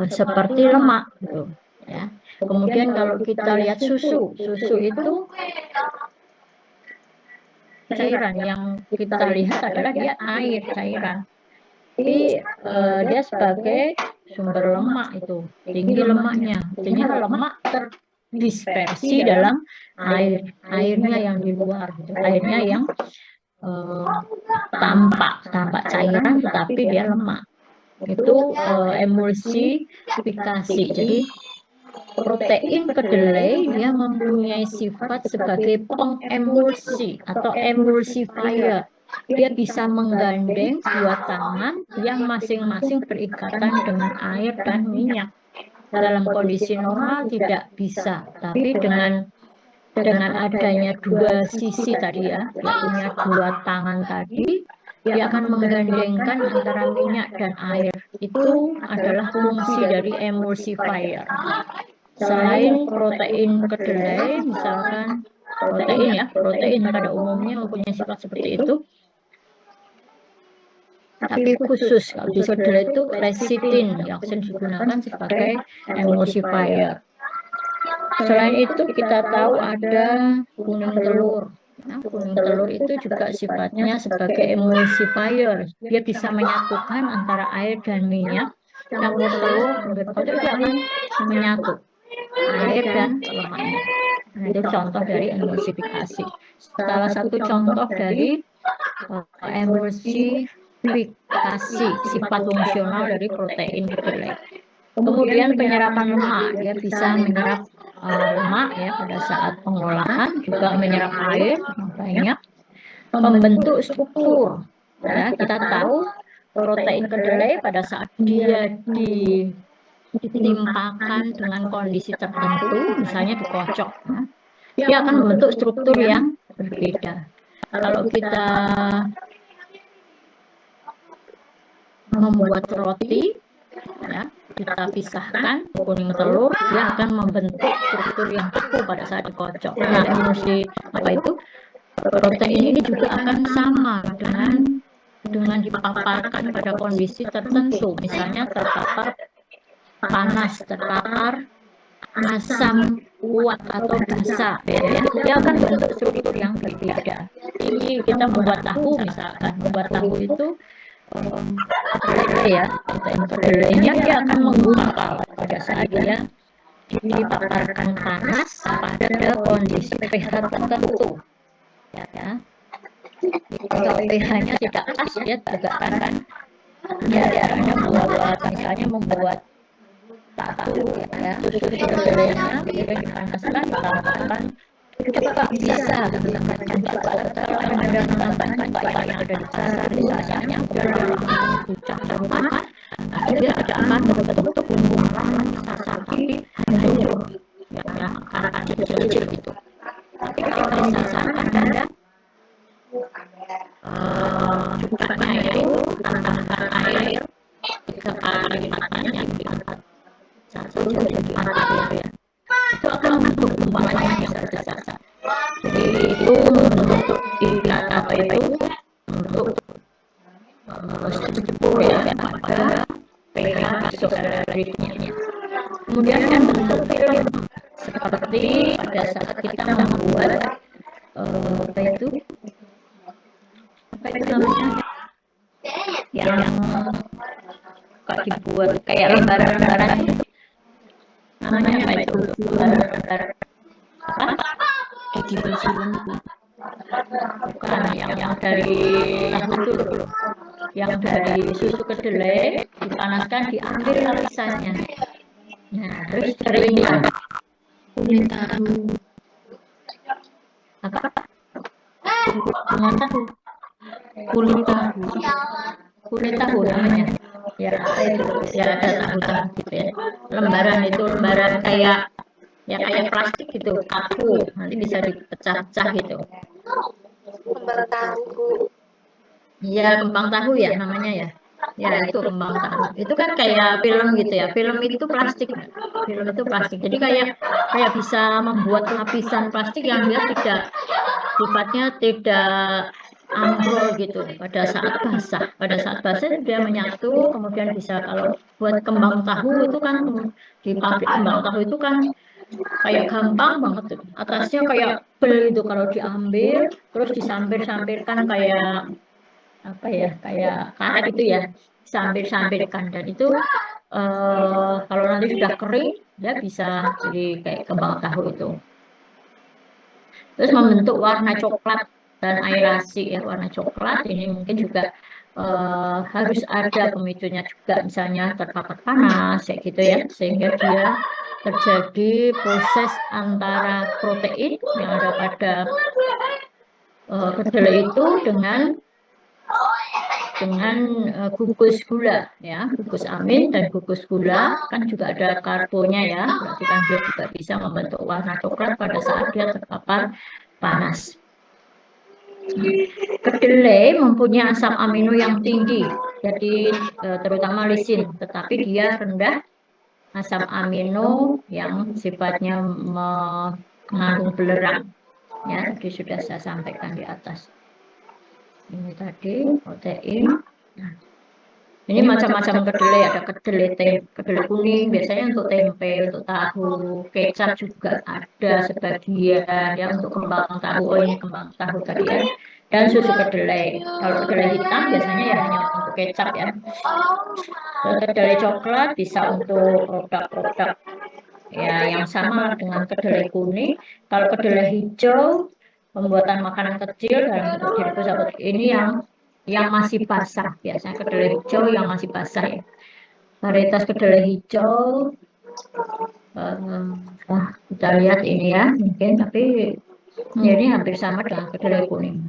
seperti lemak gitu. Ya. Kemudian kalau kita lihat susu itu cairan. Yang kita lihat adalah dia air cairan. Tapi dia sebagai sumber lemak itu, tinggi lemaknya. Artinya lemak terdispersi dalam airnya yang di luar, gitu. Airnya yang tampak cairan tetapi dia lemak. Itu emulsifikasi. Jadi protein kedelai dia mempunyai sifat sebagai pengemulsi atau emulsifier. Dia bisa menggandeng dua tangan yang masing-masing berikatan dengan air dan minyak. Dalam kondisi normal tidak bisa, tapi dengan adanya dua sisi tadi ya, dia punya dua tangan tadi, dia akan menggandengkan antara minyak dan air. Itu adalah fungsi dari emulsifier. Selain protein kedelai, misalkan protein pada umumnya mempunyai sifat seperti itu. Tapi khusus kalau di kedelai itu lecithin yang sering digunakan sebagai emulsifier. Selain itu kita tahu ada kuning telur. Nah, kuning telur itu juga sifatnya sebagai emulsifier. Dia bisa menyatukan antara air dan minyak. Campur telur, itu dia akan menyatu air dan lemaknya. Nah, itu contoh dari emulsifikasi. Salah satu contoh dari emulsifikasi sifat fungsional dari protein kedelai. Kemudian penyerapan lemak, dia bisa menyerap lemak ya pada saat pengolahan, juga menyerap air banyak, membentuk struktur. Ya, kita tahu protein kedelai pada saat dia ditimpakan dengan kondisi tertentu, misalnya dikocok, dia akan membentuk struktur yang berbeda. Kalau kita membuat roti, ya, kita pisahkan kuning telur, dia akan membentuk struktur yang kaku pada saat dikocok. Nah, protein ini juga akan sama dengan dipaparkan pada kondisi tertentu, misalnya terpapar panas, terpapar asam kuat atau basa, ya, dia akan membentuk struktur yang berbeda. Ini kita membuat tahu, misalkan membuat tahu itu ya, kedelainya dia akan menggumpal pada saat dia dipaparkan panas pada kondisi pH tertentu. Ya. Kalau pH-nya tidak pas, dia juga akan membuat, misalnya membuat tahu, ya, susu kedelainya kemudian dipanaskan, ditambahkan coba bisa kalau ada menambahkan baik yang ada di dasar misalnya kucak rumah, dia tidak akan membentuk bumbu tapi hancur ya, karena kecil gitu. Tapi kalau misalkan ada cukatnya itu tambahkan air 3 kali lipatnya yang diangkat 1 jadi 4 ya, itu akan membentuk gumpalan yang besar. Jadi itu untuk struktur ya pada pH isomeritnya. Kemudian kan bentuk film seperti pada saat kita membuat apa itu namanya yang suka dibuat kayak lembaran-lembaran itu. Namanya apa itu? Lembaran-lembaran apa? Kayak film itu. Bukan yang dari tahu itu loh. Yang dari susu kedelai dipanaskan, diambil lapisannya. Nah, terus dikeringkan. Kulit tahu. Apa? Dengan tahu. Kulit tahu. Kulit tahu namanya. Ya itu ya ada tahu-tahu gitu ya. Lembaran itu lembaran kayak ya kayak plastik gitu, kaku. Nanti bisa dipecah-pecah gitu. Kembang tahu, Bu. Iya, kembang tahu ya namanya ya. Ya, itu kembang tahu. Itu kan kayak film gitu ya. Film itu plastik. Film itu plastik. Jadi kayak bisa membuat lapisan plastik yang dia sifatnya tidak ambrol gitu pada saat basah. Pada saat basah dia menyatu, kemudian bisa kalau buat kembang tahu itu kan di pabrik kembang tahu itu kan kayak gampang banget tuh. Atasnya kayak bel itu kalau diambil, terus disampir-sampirkan kayak apa ya kayak karet itu ya sampir-sampirkan dan itu kalau nanti sudah kering dia bisa jadi kayak kembang tahu itu terus membentuk warna coklat dan aerasi ya warna coklat ini mungkin juga harus ada pemicunya juga misalnya terpapar panas kayak gitu ya sehingga dia terjadi proses antara protein yang ada pada kedelai itu dengan gugus gula ya gugus amin dan gugus gula kan juga ada karbonya ya berarti kan dia juga bisa membentuk warna coklat pada saat dia terpapar panas. Kedelai mempunyai asam amino yang tinggi jadi terutama lisin tetapi dia rendah asam amino yang sifatnya mengandung belerang ya tadi sudah saya sampaikan di atas. Ini tadi protein. Nah, ini macam-macam kedelai, ada kedelai kuning, biasanya untuk tempe, untuk tahu, kecap juga ada sebagian, ya untuk kembang tahu, oh ini kembang tahu tadi ya, dan susu kedelai. Kalau kedelai hitam biasanya ya hanya untuk kecap ya. Dan kedelai coklat bisa untuk produk-produk ya yang sama dengan kedelai kuning. Kalau kedelai hijau pembuatan makanan kecil dalam bentuk direbus ini yang masih basah biasanya kedelai hijau yang masih basah ya varietas kedelai hijau kita lihat ini ya mungkin tapi ini hampir sama dengan kedelai kuning.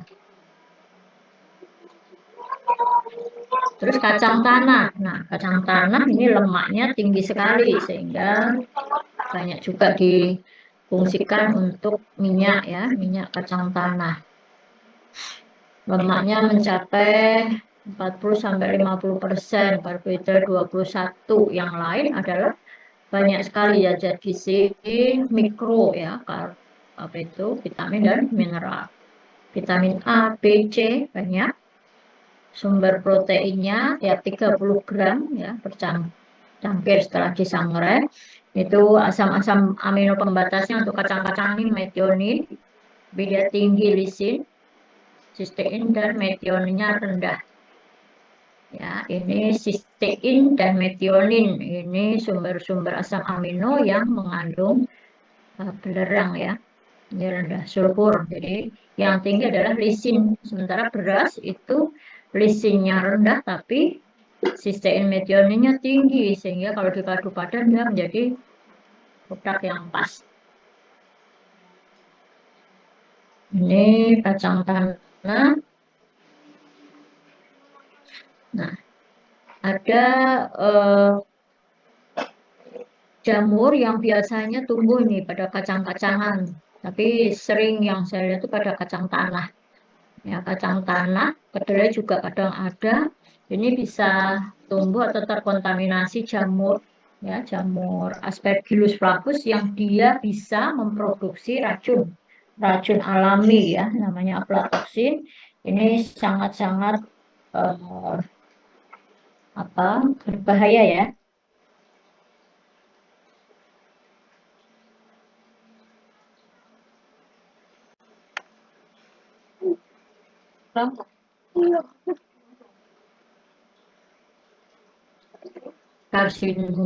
Terus kacang tanah. Nah, kacang tanah ini lemaknya tinggi sekali sehingga banyak juga difungsikan untuk minyak ya, minyak kacang tanah. Lemaknya mencapai 40-50%, karbohidrat 21. Yang lain adalah banyak sekali ya zat gizi mikro ya, apa itu vitamin dan mineral. Vitamin A, B, C banyak. Sumber proteinnya ya 30 gram ya per cangkir setelah disangrai. Itu asam-asam amino pembatasnya untuk kacang-kacang ini metionin, dia tinggi lisin, sistein dan metioninnya rendah. Ya, ini sistein dan metionin ini sumber-sumber asam amino yang mengandung belerang ya. Ini rendah sulfur. Jadi yang tinggi adalah lisin. Sementara beras itu lisinnya rendah tapi sistein metioninnya tinggi sehingga kalau dipadu padan dia menjadi produk yang pas. Ini kacang tanah. Nah, ada jamur yang biasanya tumbuh nih pada kacang-kacangan, tapi sering yang saya lihat itu pada kacang tanah. Ya, kacang tanah, kedelai juga kadang ada. Ini bisa tumbuh atau terkontaminasi jamur, ya jamur Aspergillus flavus yang dia bisa memproduksi racun alami ya, namanya aflatoksin. Ini sangat-sangat berbahaya ya.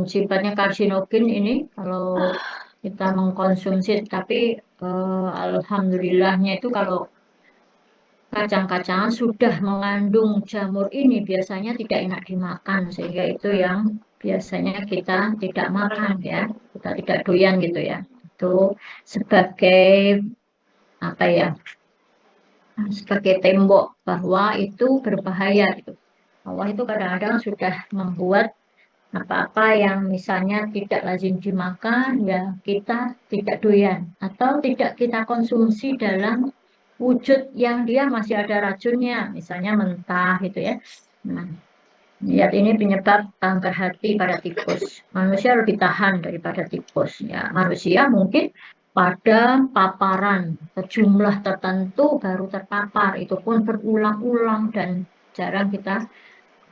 sifatnya karsinogen ini kalau kita mengkonsumsi, tapi alhamdulillahnya itu kalau kacang-kacangan sudah mengandung jamur ini biasanya tidak enak dimakan, sehingga itu yang biasanya kita tidak makan ya, kita tidak doyan gitu ya. Itu sebagai apa ya, sebagai tembok bahwa itu berbahaya gitu. Allah itu kadang-kadang sudah membuat apa-apa yang misalnya tidak lazim dimakan ya kita tidak doyan atau tidak kita konsumsi dalam wujud yang dia masih ada racunnya, misalnya mentah gitu ya. Nah, lihat ini penyebab kanker hati pada tikus. Manusia lebih tahan daripada tikus ya. Manusia mungkin pada paparan sejumlah tertentu baru terpapar, itu pun berulang-ulang dan jarang kita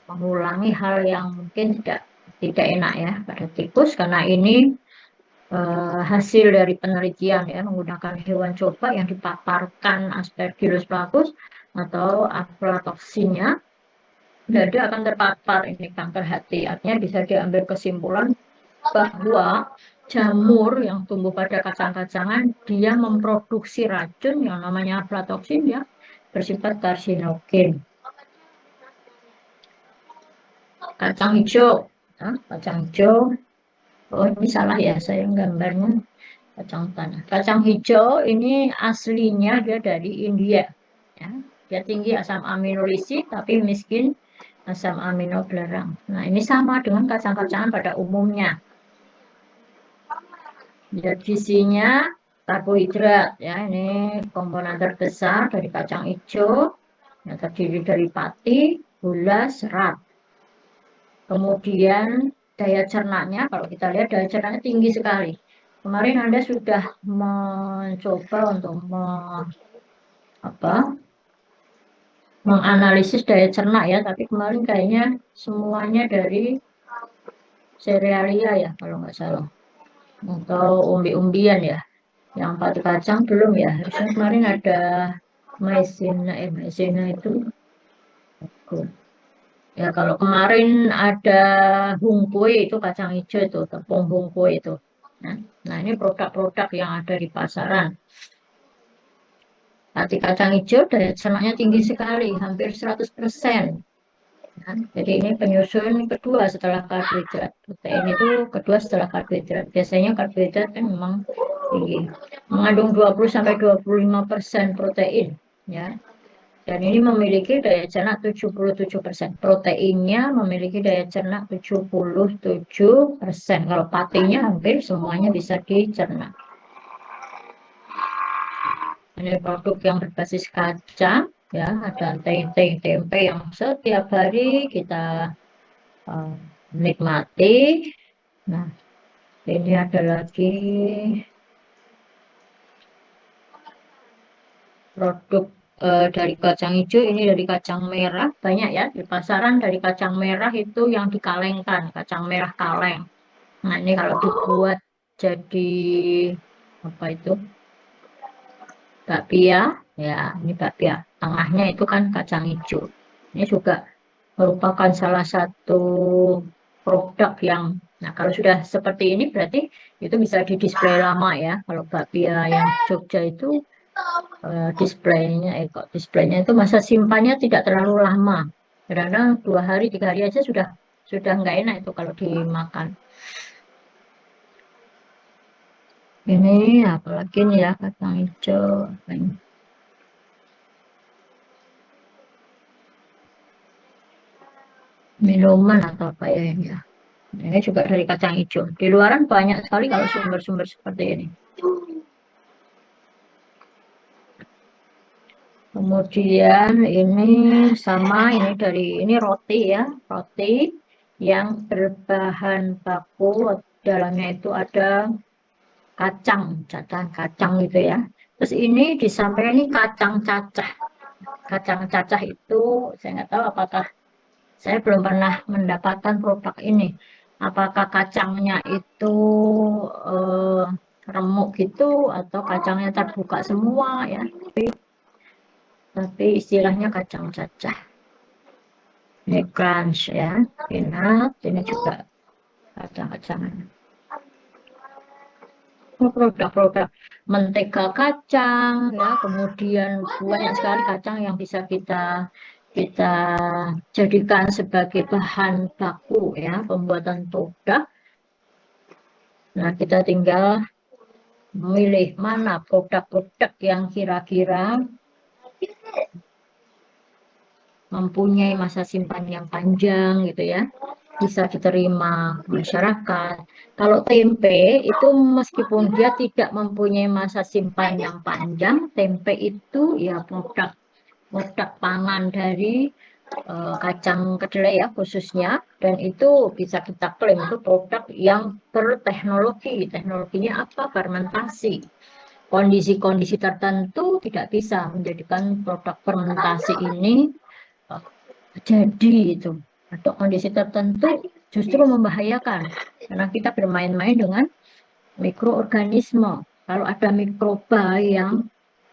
mengulangi hal yang mungkin tidak enak ya pada tikus, karena ini hasil dari penelitian ya menggunakan hewan coba yang dipaparkan Aspergillus flavus atau aflatoksinnya, dia akan terpapar ini kanker hati. Artinya bisa diambil kesimpulan bahwa jamur yang tumbuh pada kacang-kacangan dia memproduksi racun yang namanya aflatoksin ya, bersifat karsinogen. Kacang hijau, kacang hijau. Oh ini salah ya saya gambarnya kacang tanah. Kacang hijau ini aslinya dia dari India. Ya. Dia tinggi asam amino lisik tapi miskin asam amino belerang. Nah ini sama dengan kacang-kacangan pada umumnya. Ya, isinya karbohidrat ya, ini komponen terbesar dari kacang hijau yang terdiri dari pati, gula, serat. Kemudian daya cernanya, kalau kita lihat daya cernanya tinggi sekali. Kemarin Anda sudah mencoba untuk menganalisis daya cerna ya, tapi kemarin kayaknya semuanya dari serealia ya, kalau nggak salah. Atau umbi-umbian ya. Yang pati kacang belum ya. Harusnya kemarin ada maizena itu. Ya kalau kemarin ada hungkui itu kacang hijau itu, tepung hungkui itu. Nah ini produk-produk yang ada di pasaran. Pati kacang hijau daya cernanya tinggi sekali, hampir 100%. Nah, jadi ini penyusun kedua setelah karbohidrat. Protein itu kedua setelah karbohidrat. Biasanya karbohidrat kan memang tinggi, mengandung 20-25% protein ya. Dan ini memiliki daya cerna 77%. Proteinnya memiliki daya cerna 77%. Kalau patinya hampir semuanya bisa dicerna. Ini produk yang berbasis kacang ya, ada tempe yang setiap hari kita nikmati. Nah ini ada lagi produk dari kacang hijau, ini dari kacang merah, banyak ya di pasaran. Dari kacang merah itu yang dikalengkan, kacang merah kaleng. Nah ini kalau dibuat jadi apa itu, bakpia ya, ini bakpia tengahnya itu kan kacang hijau. Ini juga merupakan salah satu produk yang, nah kalau sudah seperti ini berarti itu bisa didisplay lama ya. Kalau bakpia yang Jogja itu displaynya itu masa simpannya tidak terlalu lama, kadang-kadang 2 hari 3 hari aja sudah nggak enak itu kalau dimakan. Ini apalagi nih ya, kacang hijau apa ini? Minuman atau apa ya ini ya. Ini juga dari kacang hijau. Di luaran banyak sekali kalau sumber-sumber seperti ini. Kemudian ini sama, ini roti ya, roti yang berbahan baku dalamnya itu ada kacang, cacahan kacang gitu ya. Terus ini di samping ini kacang cacah. Kacang cacah itu saya nggak tahu apakah, saya belum pernah mendapatkan produk ini. Apakah kacangnya itu remuk gitu atau kacangnya terbuka semua ya. Tapi istilahnya kacang cacah. Ini crunch ya, peanut, ini juga kacang-kacangan. Produk-produk mentega kacang ya, kemudian banyak sekali kacang yang bisa kita kita jadikan sebagai bahan baku ya pembuatan produk. Nah, kita tinggal memilih mana produk-produk yang kira-kira mempunyai masa simpan yang panjang gitu ya, bisa diterima masyarakat. Kalau tempe itu meskipun dia tidak mempunyai masa simpan yang panjang, tempe itu ya produk pangan dari kacang kedelai ya khususnya, dan itu bisa kita klaim itu produk yang berteknologi. Teknologinya apa? Fermentasi. Kondisi-kondisi tertentu tidak bisa menjadikan produk fermentasi ini jadi itu, atau kondisi tertentu justru membahayakan karena kita bermain-main dengan mikroorganisme. Kalau ada mikroba yang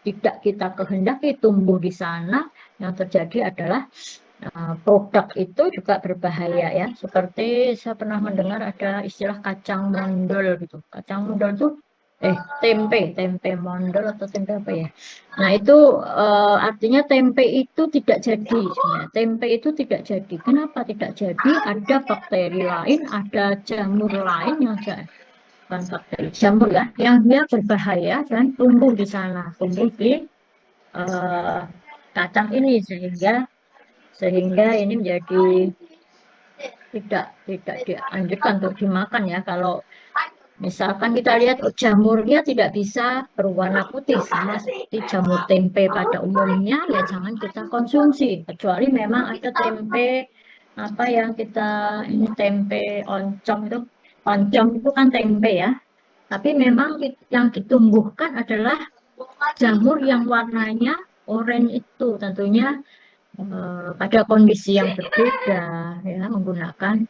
tidak kita kehendaki tumbuh di sana, yang terjadi adalah produk itu juga berbahaya ya. Seperti saya pernah mendengar ada istilah kacang mondol gitu. Kacang mondol itu tempe mondol atau tempe apa ya. Nah, itu artinya tempe itu tidak jadi. Tempe itu tidak jadi. Kenapa tidak jadi? Ada bakteri lain, ada jamur lain yang bukan bakteri, jamur ya, yang dia berbahaya dan tumbuh di sana, tumbuh di kacang ini sehingga ini menjadi tidak dianjurkan untuk dimakan ya. Kalau misalkan kita lihat jamurnya tidak bisa berwarna putih sama seperti jamur tempe pada umumnya, ya jangan kita konsumsi, kecuali memang ada tempe apa yang kita ini tempe oncom itu kan tempe ya, tapi memang yang ditumbuhkan adalah jamur yang warnanya oranye itu, tentunya pada kondisi yang berbeda ya, menggunakan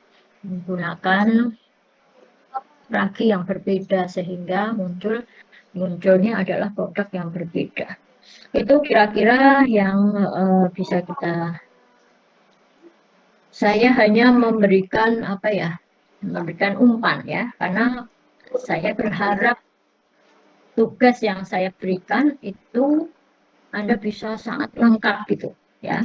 ragi yang berbeda sehingga munculnya adalah produk yang berbeda. Itu kira-kira yang bisa saya hanya memberikan memberikan umpan ya, karena saya berharap tugas yang saya berikan itu Anda bisa sangat lengkap gitu ya.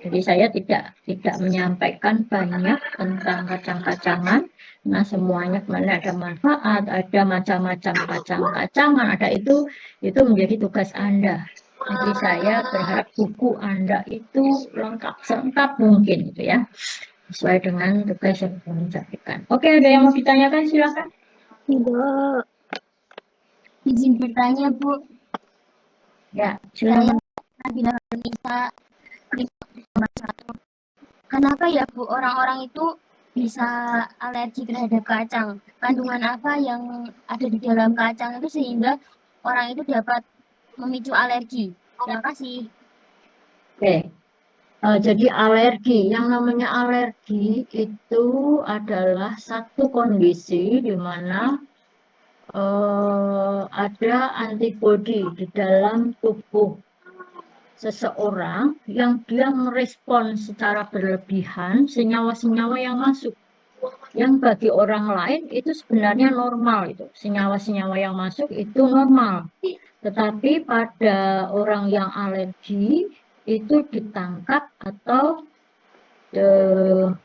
Jadi saya tidak menyampaikan banyak tentang kacang-kacangan. Nah, semuanya kemudian ada manfaat, ada macam-macam kacang-kacangan, ada itu menjadi tugas Anda. Jadi saya berharap buku Anda itu lengkap mungkin gitu ya, sesuai dengan tugas yang kami sampaikan. Oke, ada yang mau ditanyakan silakan. Bu, izin bertanya Bu. Ya, silakan. Bila bisa kenapa ya Bu orang-orang itu bisa alergi terhadap kacang? Kandungan apa yang ada di dalam kacang itu sehingga orang itu dapat memicu alergi? Terima kasih. Oke. Jadi alergi, yang namanya alergi itu adalah satu kondisi di mana ada antibodi di dalam tubuh seseorang yang dia merespon secara berlebihan senyawa-senyawa yang masuk, yang bagi orang lain itu sebenarnya normal, itu senyawa-senyawa yang masuk itu normal, tetapi pada orang yang alergi itu ditangkap atau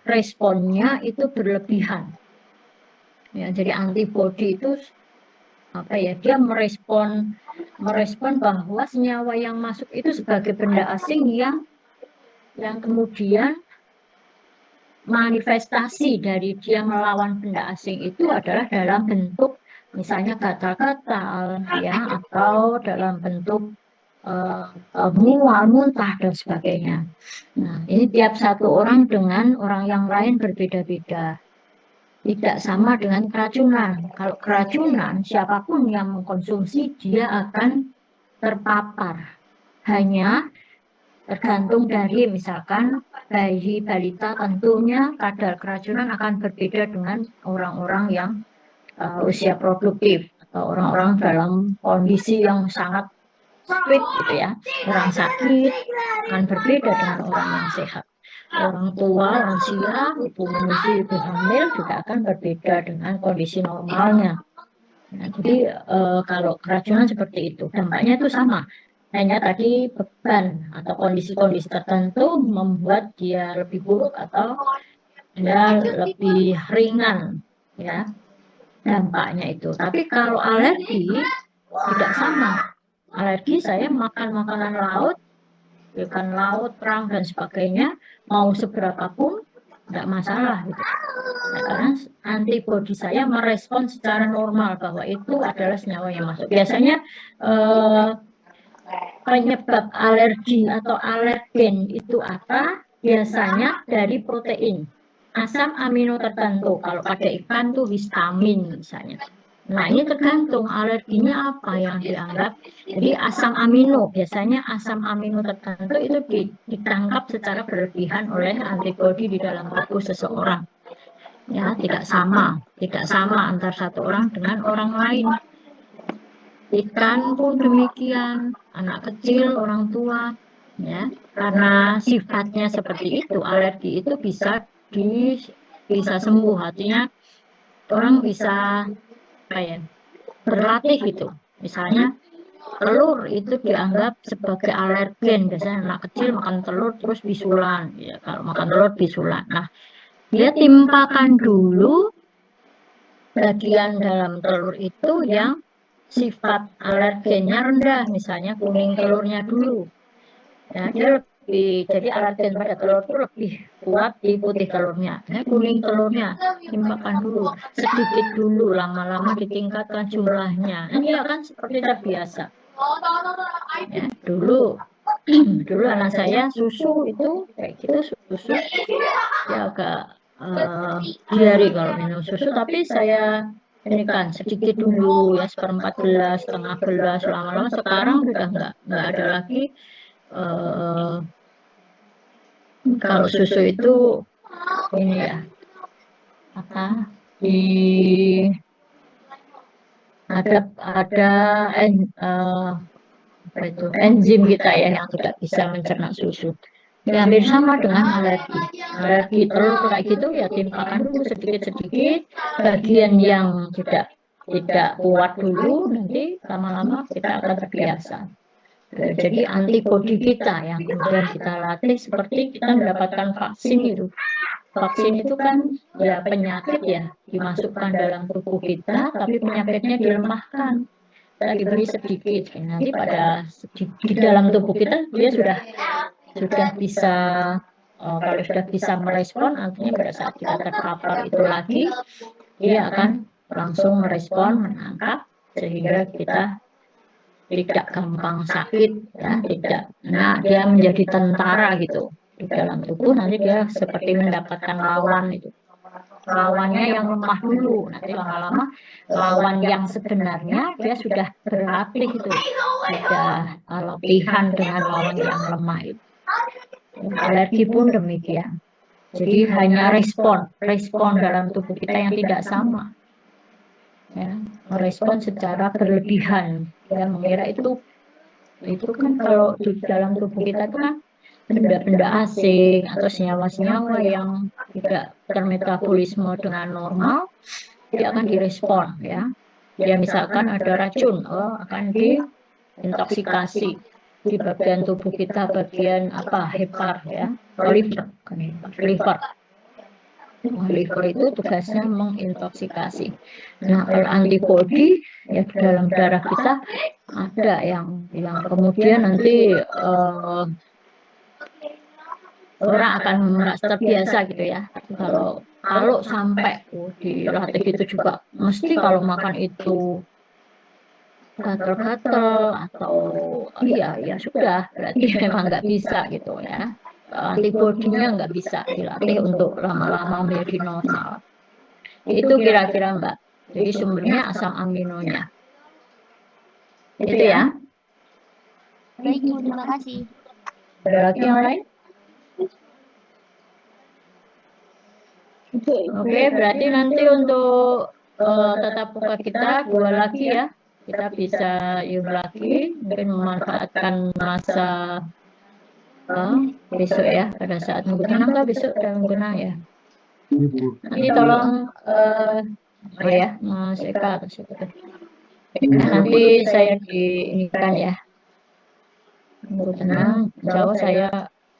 responnya itu berlebihan ya. Jadi antibodi itu dia merespon bahwa senyawa yang masuk itu sebagai benda asing yang kemudian manifestasi dari dia melawan benda asing itu adalah dalam bentuk misalnya gatal-gatal ya, atau dalam bentuk mual, muntah dan sebagainya. Nah, ini tiap satu orang dengan orang yang lain berbeda-beda. Tidak sama dengan keracunan. Kalau keracunan, siapapun yang mengkonsumsi dia akan terpapar. Hanya tergantung dari misalkan bayi balita, tentunya kadar keracunan akan berbeda dengan orang-orang yang usia produktif atau orang-orang dalam kondisi yang sangat fit gitu ya. Orang sakit akan berbeda dengan orang yang sehat. orang tua, lansia, ibu menyusui, ibu hamil juga akan berbeda dengan kondisi normalnya. Nah, jadi kalau keracunan seperti itu, dampaknya itu sama. Hanya tadi beban atau kondisi-kondisi tertentu membuat dia lebih buruk atau dia lebih ringan, ya dampaknya itu. Tapi kalau alergi tidak sama. Alergi saya makan makanan laut, ikan laut, kerang dan sebagainya, mau seberapa pun tidak masalah gitu. Nah, karena antibodi saya merespon secara normal bahwa itu adalah senyawa yang masuk. Biasanya penyebab alergi atau alergen itu apa? Biasanya dari protein, asam amino tertentu. Kalau pada ikan tuh histamin misalnya. Nah, ini tergantung alerginya apa yang dianggap. Jadi asam amino, biasanya asam amino tertentu itu ditangkap secara berlebihan oleh antibodi di dalam tubuh seseorang. Ya, tidak sama antar satu orang dengan orang lain. Ikan pun demikian, anak kecil, orang tua, ya, karena sifatnya seperti itu, alergi itu bisa sembuh, artinya orang bisa berlatih gitu. Misalnya telur itu dianggap sebagai alergen, biasanya anak kecil makan telur terus bisulan, ya kalau makan telur bisulan. Nah, dia timpakan dulu bagian dalam telur itu yang sifat alergennya rendah, misalnya kuning telurnya dulu. Ya, dia jadi alergen pada telur itu lebih kuat di putih telurnya. Nah, kuning telurnya timpakan dulu, sedikit dulu, lama-lama ditingkatkan jumlahnya. Ini akan seperti biasa. Ya, dulu anak saya susu itu kayak gitu, susu ya agak diare kalau minum susu, tapi saya ini kan sedikit dulu ya, seperempat gelas, setengah gelas, lama-lama sekarang sudah nggak ada lagi. Kalau susu itu ini ya apa ada enzim kita ya yang tidak bisa mencerna susu. Ya, hampir sama dengan alergi telur kayak gitu ya, timpakan dulu sedikit-sedikit, bagian yang tidak kuat dulu, nanti lama-lama kita akan terbiasa. Jadi antibodi kita yang kemudian kita latih seperti kita mendapatkan vaksin itu. Vaksin itu kan ya penyakit ya dimasukkan dalam tubuh kita, tapi penyakitnya dilemahkan. Kita diberi sedikit, nanti pada di dalam tubuh kita dia sudah bisa kalau sudah bisa merespon, artinya pada saat kita terpapar itu lagi dia akan langsung merespon, menangkap sehingga kita tidak gampang sakit ya, tidak. Nah, dia menjadi tentara gitu di dalam tubuh, nanti dia seperti mendapatkan lawan itu. Lawannya yang lemah dulu, nanti lama-lama lawan yang sebenarnya dia sudah berlatih itu, sudah latihan dengan lawan yang lemah itu. Alergi pun demikian. Jadi hanya respon dalam tubuh kita yang tidak sama. Ya, merespon secara berlebihan. Ya, mengira itu kan kalau di dalam tubuh kita itu kan benda-benda asing atau senyawa-senyawa yang tidak termetabolisme dengan normal, dia akan direspon ya. Ya misalkan ada racun, akan diintoksikasi di bagian tubuh kita, bagian hepar ya, liver itu tugasnya mengintoksikasi. Nah, kalau antibodi ya di dalam darah kita ada yang kemudian nanti orang akan merasa terbiasa gitu ya. Kalau sampai dilatih itu juga mesti kalau makan itu gatal-gatal atau ya sudah, berarti memang nggak bisa gitu ya, antibodinya nggak bisa dilatih untuk lama-lama menjadi normal. Itu kira-kira Mbak, jadi sumbernya asam aminonya itu ya. Baik, Bu, terima kasih. Ada lagi yang lain? Oke, berarti nanti untuk tatap muka kita 2 lagi ya. Kita bisa lagi, mungkin memanfaatkan masa besok ya, pada saat minggu tenang kah besok dan minggu tenang ya. Ibu. Nanti tolong oh ya Mas Eka atau siapa tuh. Nah, nanti saya diinikan ya minggu tenang. Insya Allah saya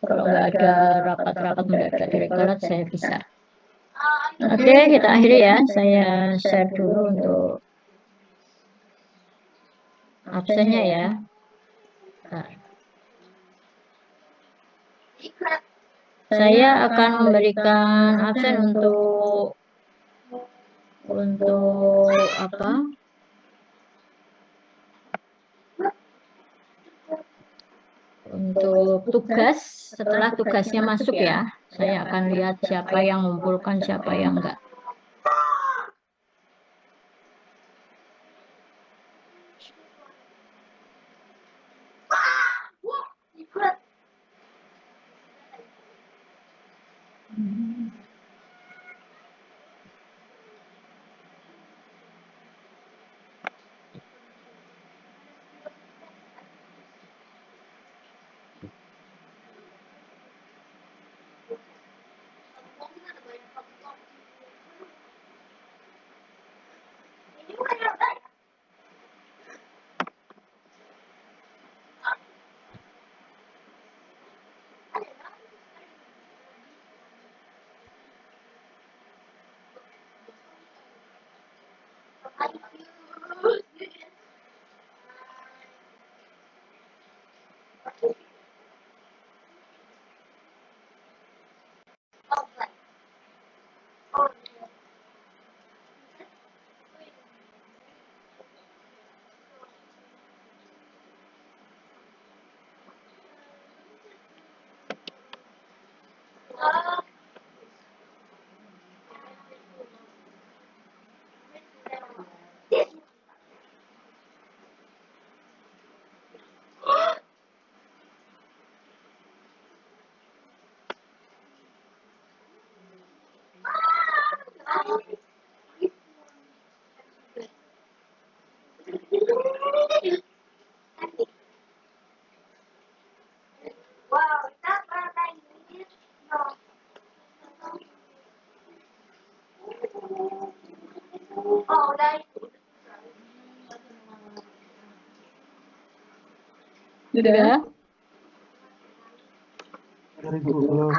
kalau nggak ada rapat-rapat mendadak direktorat saya bisa. Oke, kita akhiri ya. Saya share dulu untuk absennya ya. Nah, saya akan memberikan absen untuk apa? Untuk tugas, setelah tugasnya masuk ya, saya akan lihat siapa yang mengumpulkan, siapa yang enggak. Sudah? Dari Google.